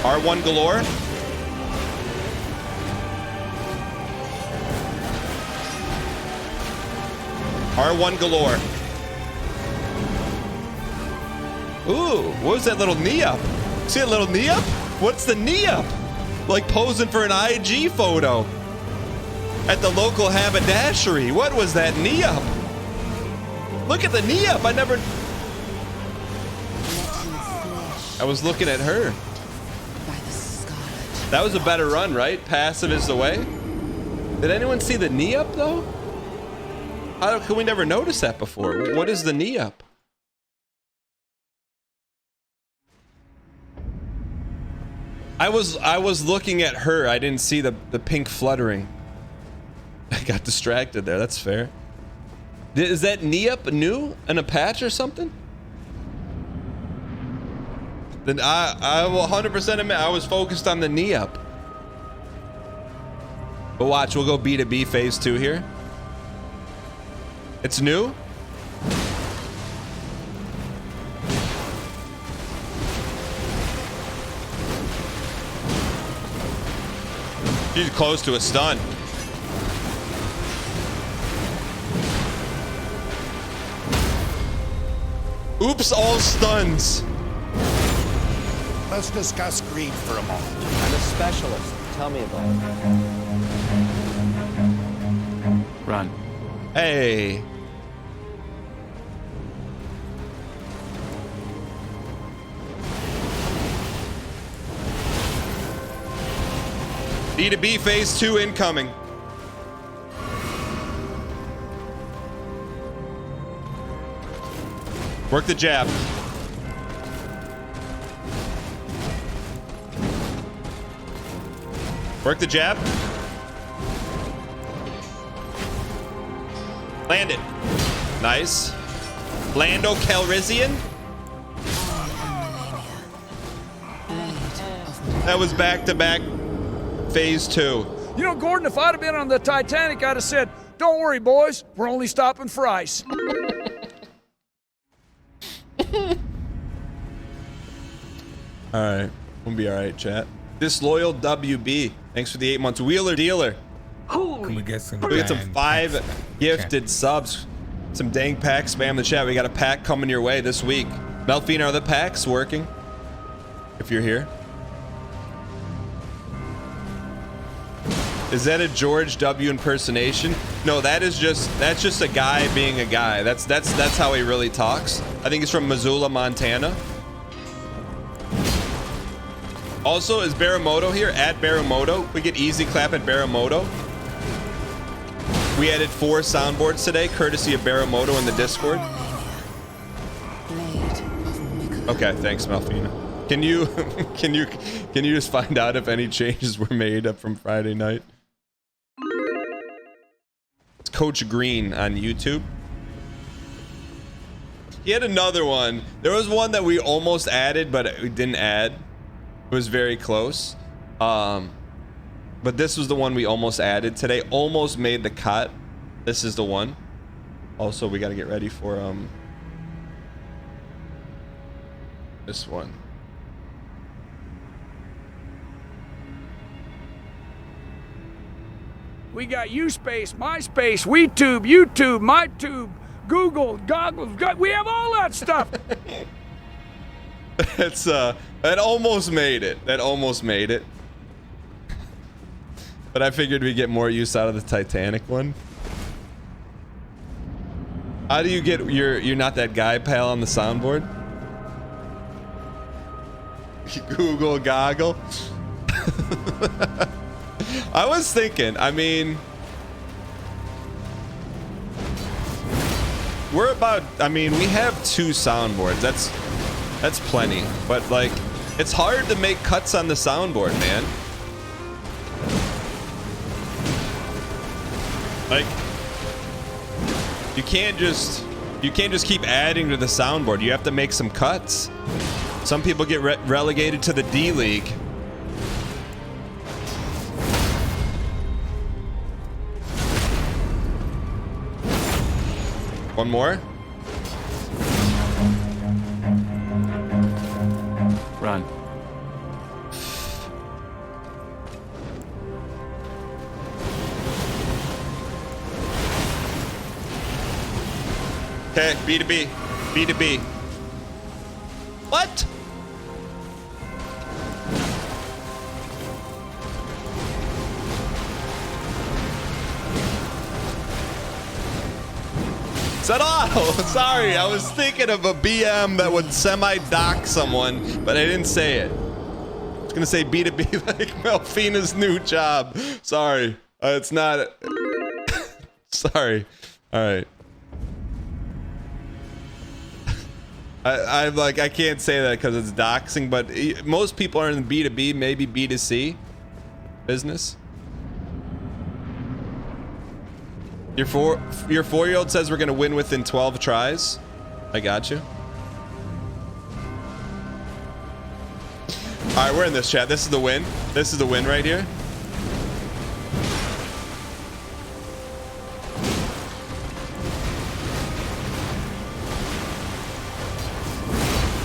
R1 galore? R1 galore. Ooh, what was that little knee up? See a little knee up? What's the knee up? Like posing for an IG photo at the local haberdashery. What was that knee up? Look at the knee up. I was looking at her. That was a better run, right? Passive is the way. Did anyone see the knee up though? How can we never notice that before? What is the knee up? I was looking at her. I didn't see the pink fluttering. I got distracted there. That's fair. Is that knee up new and a patch or something? Then I will 100% admit I was focused on the knee up. But watch, we'll go B to B phase 2 here. It's new? She's close to a stun. Oops, all stuns. Let's discuss greed for a moment. I'm a specialist. Tell me about it. Run. Hey. B to B phase 2 incoming. Work the jab. Work the jab. Land it. Nice. Lando Calrissian. That was back-to-back phase 2. You know, Gordon, if I'd have been on the Titanic, I'd have said, don't worry, boys. We're only stopping for ice. All right. We'll be all right, chat. Disloyal WB. Thanks for the 8 months. Wheeler Dealer. Can we get some? We got some 5 gifted subs. Some dang packs. Spam the chat. We got a pack coming your way this week. Melfina, are the packs working? If you're here. Is that a George W impersonation? No, that's just a guy being a guy. That's how he really talks. I think he's from Missoula, Montana. Also, is Baramoto here? At Baramoto. We get easy clap at Baramoto. We added 4 soundboards today, courtesy of Baramoto in the Discord. Okay, thanks, Melfina. Can you just find out if any changes were made up from Friday night? It's Coach Green on YouTube. He had another one. There was one that we almost added, but we didn't add. It was very close. But this was the one we almost added today. Almost made the cut. This is the one. Also, we got to get ready for this one. We got U-Space, MySpace, WeTube, YouTube, MyTube, Google, Goggles. We have all that stuff. It's that almost made it. That almost made it. But I figured we'd get more use out of the Titanic one. How do you get you're not that guy pal on the soundboard? Google Goggle. I was thinking, I mean, we have 2 soundboards. That's plenty. But like, it's hard to make cuts on the soundboard, man. Like, you can't just keep adding to the soundboard. You have to make some cuts. Some people get relegated to the D League. One more. Run. Okay, B2B. B2B. What? Is that all? Sorry, I was thinking of a BM that would semi-dock someone, but I didn't say it. I was gonna say B2B like Melfina's new job. Sorry, it's not. Sorry. All right. I'm like, I can't say that because it's doxing, but most people are in B2B, maybe B2C business. Your 4-year-old says we're gonna win within 12 tries. I got you. All right, we're in this, chat. This is the win. This is the win right here.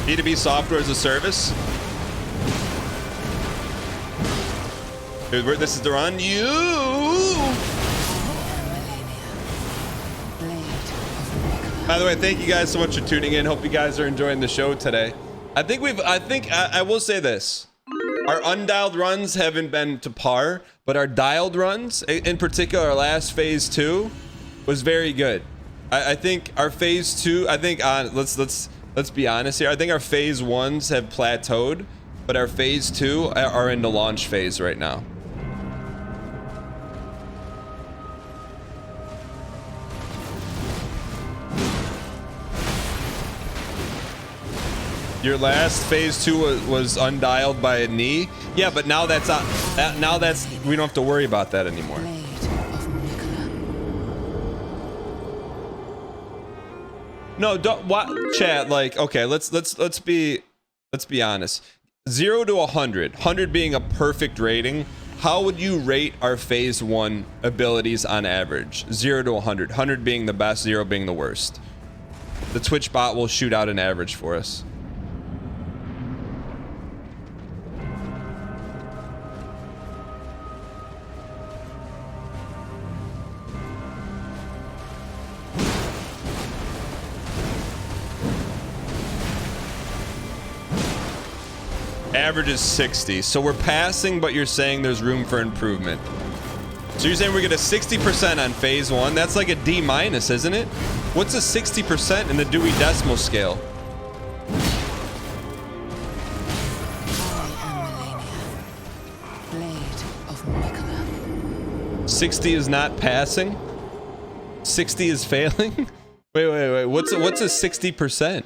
B2B software as a service. Dude, this is the run. By the way, thank you guys so much for tuning in. Hope you guys are enjoying the show today. I will say this. Our undialed runs haven't been to par, but our dialed runs, in particular our last phase 2, was very good. I think our phase 2, let's be honest here. I think our phase 1s have plateaued, but our phase 2 are in the launch phase right now. Your last phase 2 was undialed by a knee. Yeah, but now that's we don't have to worry about that anymore. Blade of Nicola. No, don't what chat like okay, let's be honest. 0 to 100, 100 being a perfect rating. How would you rate our phase 1 abilities on average? 0 to 100, 100 being the best, 0 being the worst. The Twitch bot will shoot out an average for us. Average is 60, so we're passing, but you're saying there's room for improvement. So you're saying we get a 60% on phase 1? That's like a D minus, isn't it? What's a 60% in the Dewey Decimal Scale? I am Melania. Blade of Nicola. 60 is not passing? 60 is failing? Wait. What's a 60%?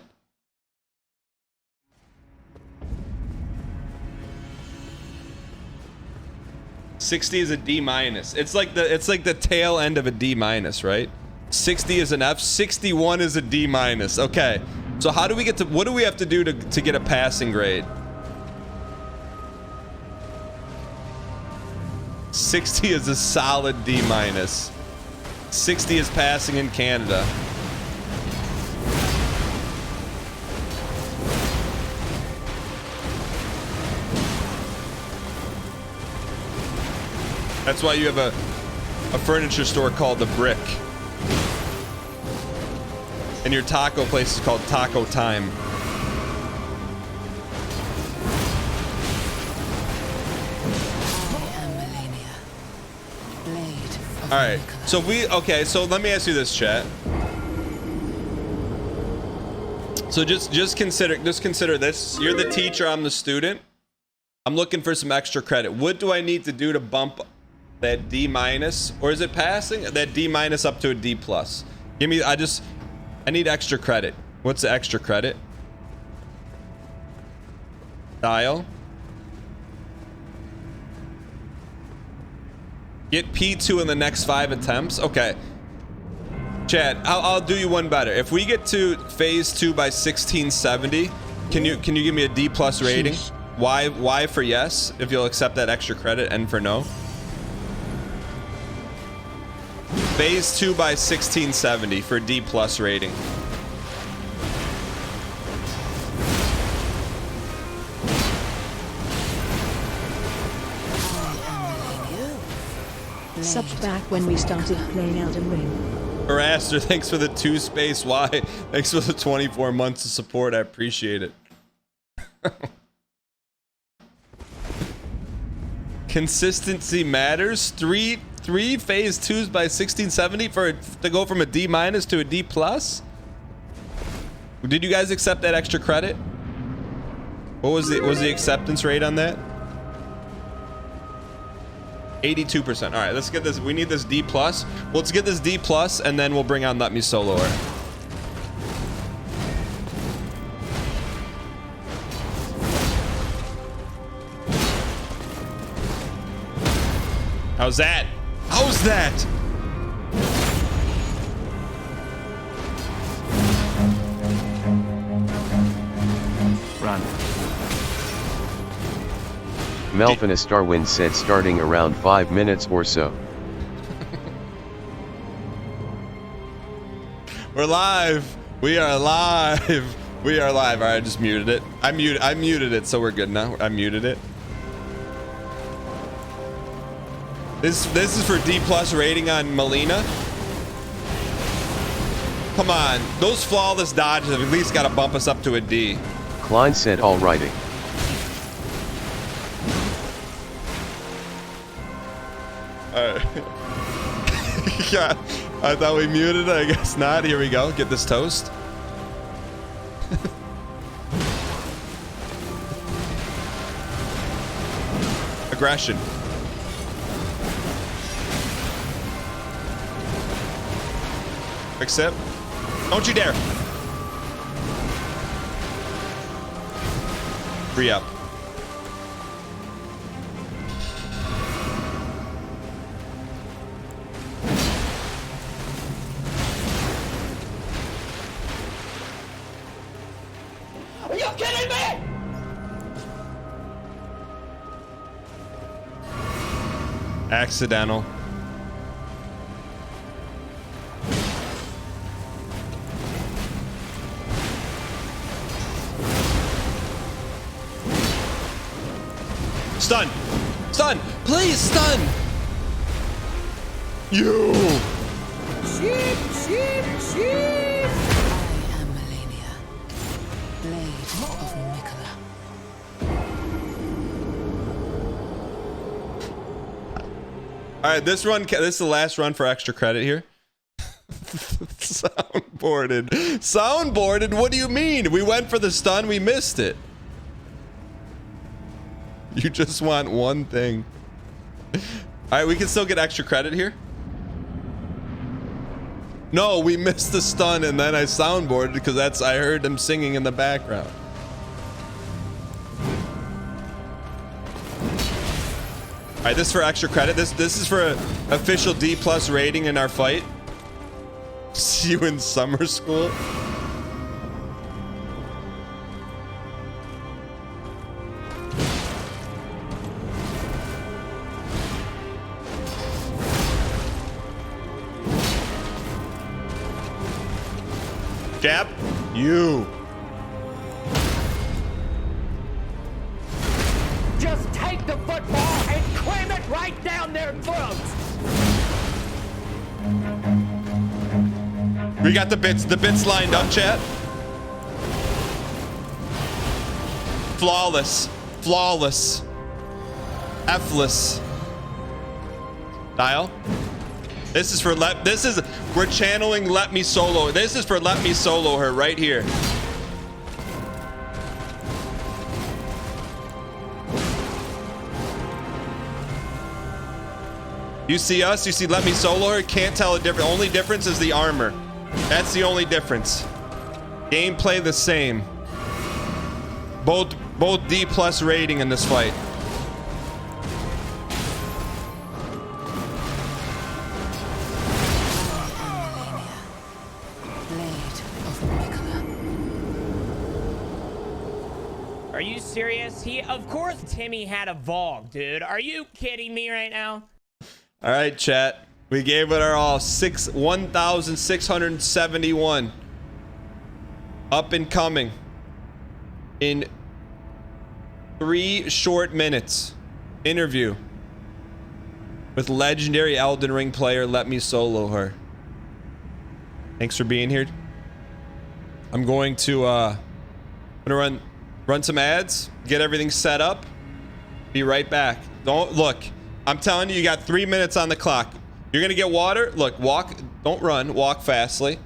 $60 is a D minus. It's like the tail end of a D minus, right? 60 is an F. 61 is a D minus. Okay. So how do we get to what do we have to do to get a passing grade? 60 is a solid D minus. 60 is passing in Canada. That's why you have a furniture store called The Brick. And your taco place is called Taco Time. I am Melania. Blade of All right. Nicola. So let me ask you this, chat. So just consider this. You're the teacher, I'm the student. I'm looking for some extra credit. What do I need to do to bump that D minus, or is it passing? That D minus up to a D plus. Give me, I need extra credit. What's the extra credit? Dial. Get P2 in the next 5 attempts. Okay. Chad, I'll do you one better. If we get to phase 2 by 1670, can you give me a D plus rating? Sheesh. Y for yes, if you'll accept that extra credit, N for no. Phase 2 by 1670 for D plus rating. Subbed back when we started playing Elden Ring. Haraster, thanks for the 2 space Y. Thanks for the 24 months of support. I appreciate it. Consistency matters. Three phase 2s by 1670 to go from a D minus to a D plus. Did you guys accept that extra credit? What was the acceptance rate on that? 82%. All right, let's get this. We need this D plus. Well, let's get this D plus, and then we'll bring on Let Me Solo Her. How's that? How's that? Run. Malfinus Darwin said starting around 5 minutes or so. We're live. We are live. We are live. All right, I just muted it. I muted it, so we're good now. I muted it. This is for D plus rating on Melina. Come on, those flawless dodges have at least got to bump us up to a D. Klein said all righty. All right. Yeah, I thought we muted it. I guess not. Here we go. Get this toast. Aggression. Accept. Don't you dare. Free up. Are you kidding me? Accidental. Stun! Stun! Please stun! You! Sheep, sheep, sheep! I am Melania, Blade of Mikola. Alright, this is the last run for extra credit here. Soundboarded. Soundboarded? What do you mean? We went for the stun, we missed it. You just want one thing. Alright, we can still get extra credit here. No, we missed the stun and then I soundboarded because I heard them singing in the background. Alright, this is for extra credit. This is for an official D+ rating in our fight. See you in summer school. Jab, you. Just take the football and cram it right down their throats. We got the bits lined up, chat. Flawless, flawless, F-less. Dial. This is for we're channeling Let Me Solo. This is for Let Me Solo her right here. You see us, you see Let Me Solo her, can't tell a difference. Only difference is the armor. That's the only difference. Gameplay the same. Both D+ rating in this fight. Are you serious? Of course Timmy had a Vogue, dude. Are you kidding me right now? All right, chat. We gave it our all. 1,671. Up and coming. In 3 short minutes. Interview. With legendary Elden Ring player Let Me Solo her. Thanks for being here. I'm going to run some ads, get everything set up. Be right back. Don't look. I'm telling you, you got 3 minutes on the clock. You're gonna get water. Look, walk. Don't run. Walk fastly.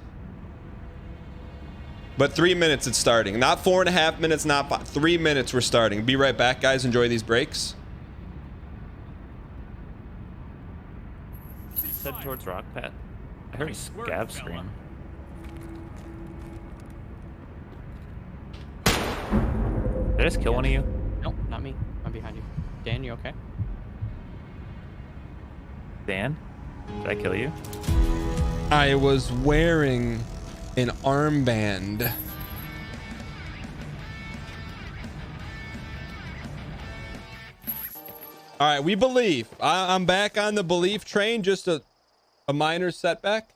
But 3 minutes it's starting. Not 4.5 minutes. Not 5. 3 minutes we're starting. Be right back, guys. Enjoy these breaks. Head towards rock pad. I heard Scav scream. Did I just kill one of you? Nope, not me. I'm behind you. Dan, you okay? Dan? Did I kill you? I was wearing an armband. All right, we believe. I'm back on the belief train. Just a minor setback.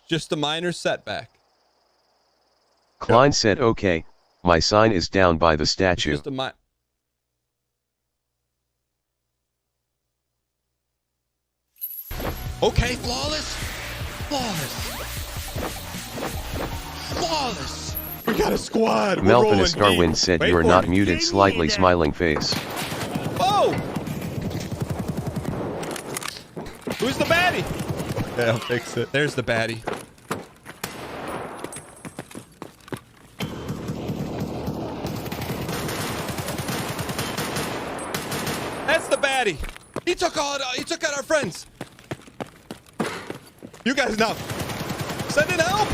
Just a minor setback. Klein said, okay, my sign is down by the statue. Just a okay, flawless. Flawless. We got a squad. Melvin Starwind said you are not muted, slightly smiling face. Oh! Who's the baddie? Yeah, I'll fix it. There's the baddie. That's the baddie. He took out our friends. You guys now. Send in help.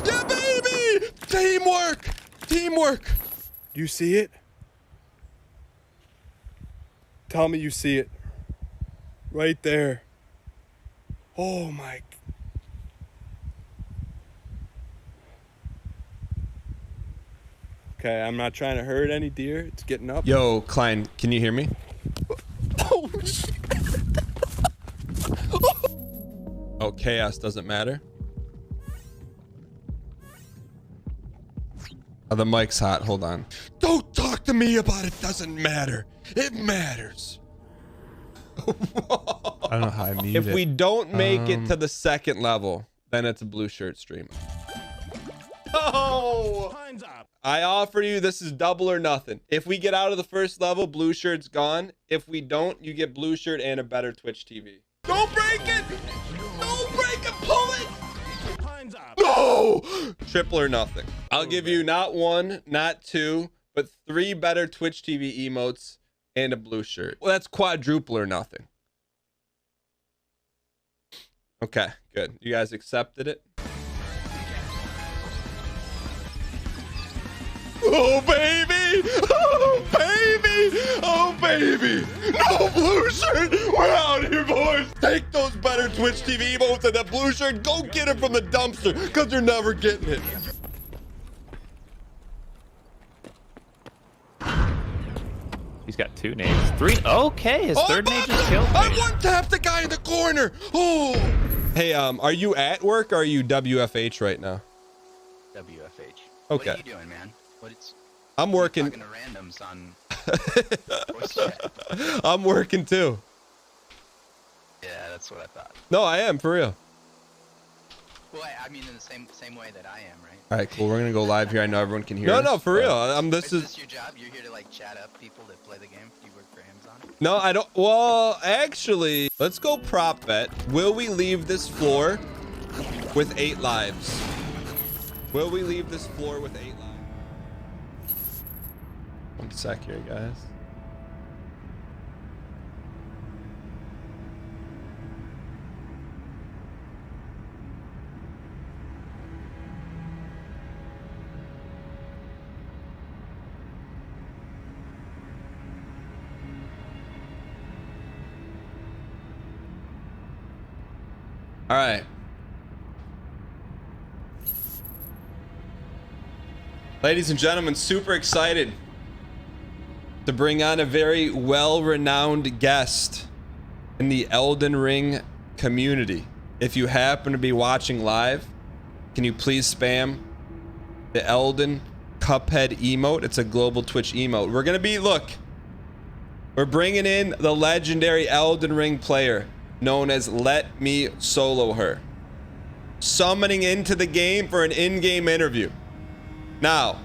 Yeah, baby. Teamwork! Teamwork! Do you see it? Tell me you see it. Right there. Oh my. Okay, I'm not trying to hurt any deer. It's getting up. Yo, Klein, can you hear me? Oh shit. Oh, chaos doesn't matter. Oh, the mic's hot. Hold on. Don't talk to me about it doesn't matter. It matters. I don't know how I mute If it. we don't make it to the second level, then it's a blue shirt stream. Oh! Time's up. I offer you, this is double or nothing. If we get out of the first level, blue shirt's gone. If we don't, you get blue shirt and a better Twitch TV. Don't break it! Don't break it! Pull it! Time's up. No! Triple or nothing. I'll give you not one, not two, but 3 better Twitch TV emotes and a blue shirt. Well, that's quadruple or nothing. Okay, good. You guys accepted it? Oh, baby! Oh, baby! Oh, baby! No blue shirt! We're out here, boys! Take those better Twitch TV emotes and that blue shirt. Go get it from the dumpster, because you're never getting it. He's got 2 nades. 3. Okay, his third nade just killed me. I one-tapped the guy in the corner. Oh! Hey, are you at work or are you WFH right now? WFH. Okay. What are you doing, man? I'm working. Talking to randoms on I'm working too. Yeah, that's what I thought. No, I am for real. Well, I mean in the same way that I am, right? All right, cool. We're gonna go live here. I know everyone can hear us. No, for real. This is your job. You're here to like chat up people that play the game. Do you work for Amazon? No, I don't. Well, actually, let's go prop bet. Will we leave this floor with 8 lives? Will we leave this floor with 8 lives? 1 sec here, guys. All right. Ladies and gentlemen, super excited to bring on a very well-renowned guest in the Elden Ring community. If you happen to be watching live, can you please spam the Elden Cuphead emote? It's a global Twitch emote. We're gonna be, look, we're bringing in the legendary Elden Ring player known as Let Me Solo Her, summoning into the game for an in-game interview. Now,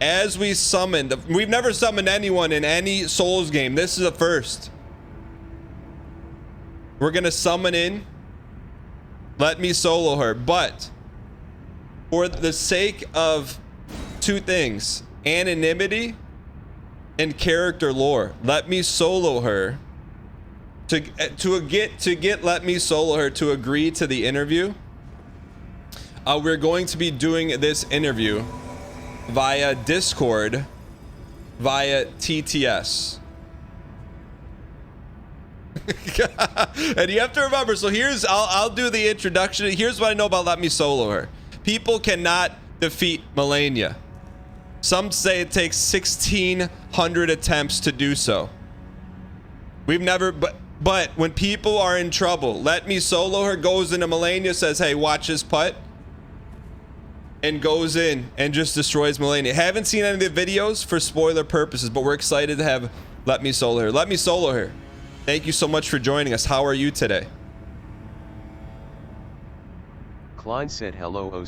as we summoned, we've never summoned anyone in any Souls game. This is a first. We're gonna summon in Let Me Solo Her, but for the sake of 2 things, anonymity and character lore, Let Me Solo Her. To get Let Me Solo Her to agree to the interview, we're going to be doing this interview via Discord, via TTS. And you have to remember, so I'll do the introduction. Here's what I know about Let Me Solo Her. People cannot defeat Melania. Some say it takes 1,600 attempts to do so. We've never, but when people are in trouble, Let Me Solo Her goes into Melania, says, hey, watch this putt, and goes in and just destroys Melania. Haven't seen any of the videos for spoiler purposes, but we're excited to have Let Me Solo Her. Let Me Solo Her. Thank you so much for joining us. How are you today? Klein said hello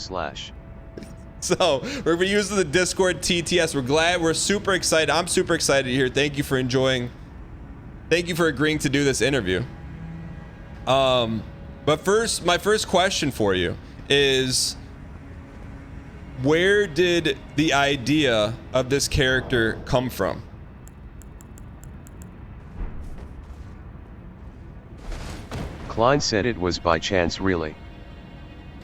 So we're using the Discord TTS. We're super excited. I'm super excited here. Thank you for enjoying. Thank you for agreeing to do this interview. But first, my first question for you is, where did the idea of this character come from? Klein said it was by chance, really.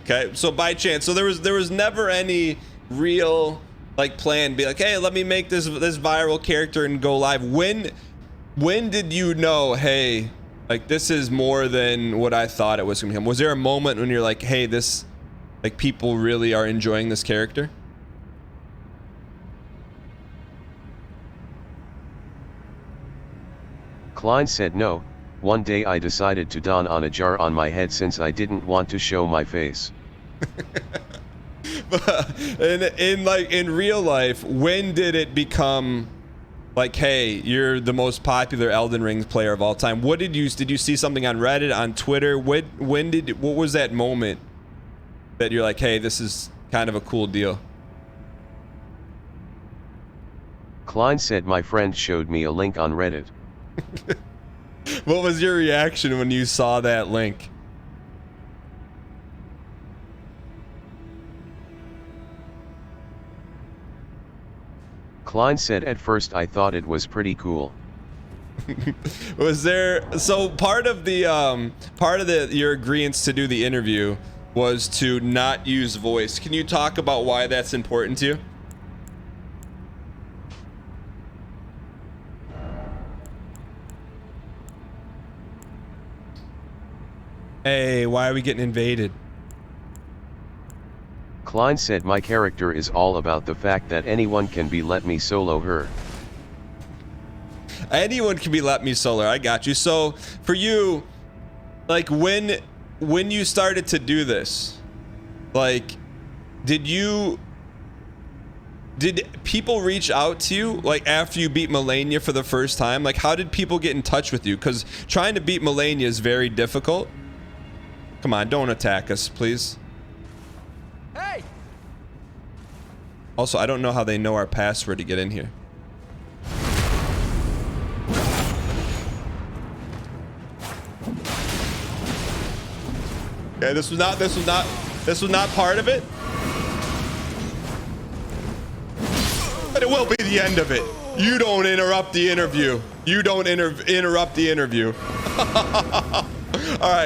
Okay, so by chance. So there was never any real like plan? Be like, hey, let me make this viral character and go live. When did you know, hey, like this is more than what I thought it was gonna become? Was there a moment when you're like, hey, this, like people really are enjoying this character? Klein said no. One day I decided to don on a jar on my head since I didn't want to show my face. in real life, when did it become like, hey, you're the most popular Elden Ring player of all time? What did you see something on Reddit, on Twitter? What was that moment that you're like, hey, this is kind of a cool deal? Klein said my friend showed me a link on Reddit. What was your reaction when you saw that link? Klein said at first I thought it was pretty cool. Was there, so part of your agreement to do the interview was to not use voice. Can you talk about why that's important to you? Hey, why are we getting invaded? Klein said my character is all about the fact that anyone can be let me solo her. Anyone can be let me solo. I got you. So for you, like when you started to do this, like did people reach out to you like after you beat Melania for the first time? Like how did people get in touch with you? Because trying to beat Melania is very difficult. Come on, don't attack us, please. Hey! Also, I don't know how they know our password to get in here. Okay, this was not part of it. But it will be the end of it. You don't interrupt the interview. You don't interrupt the interview. All right.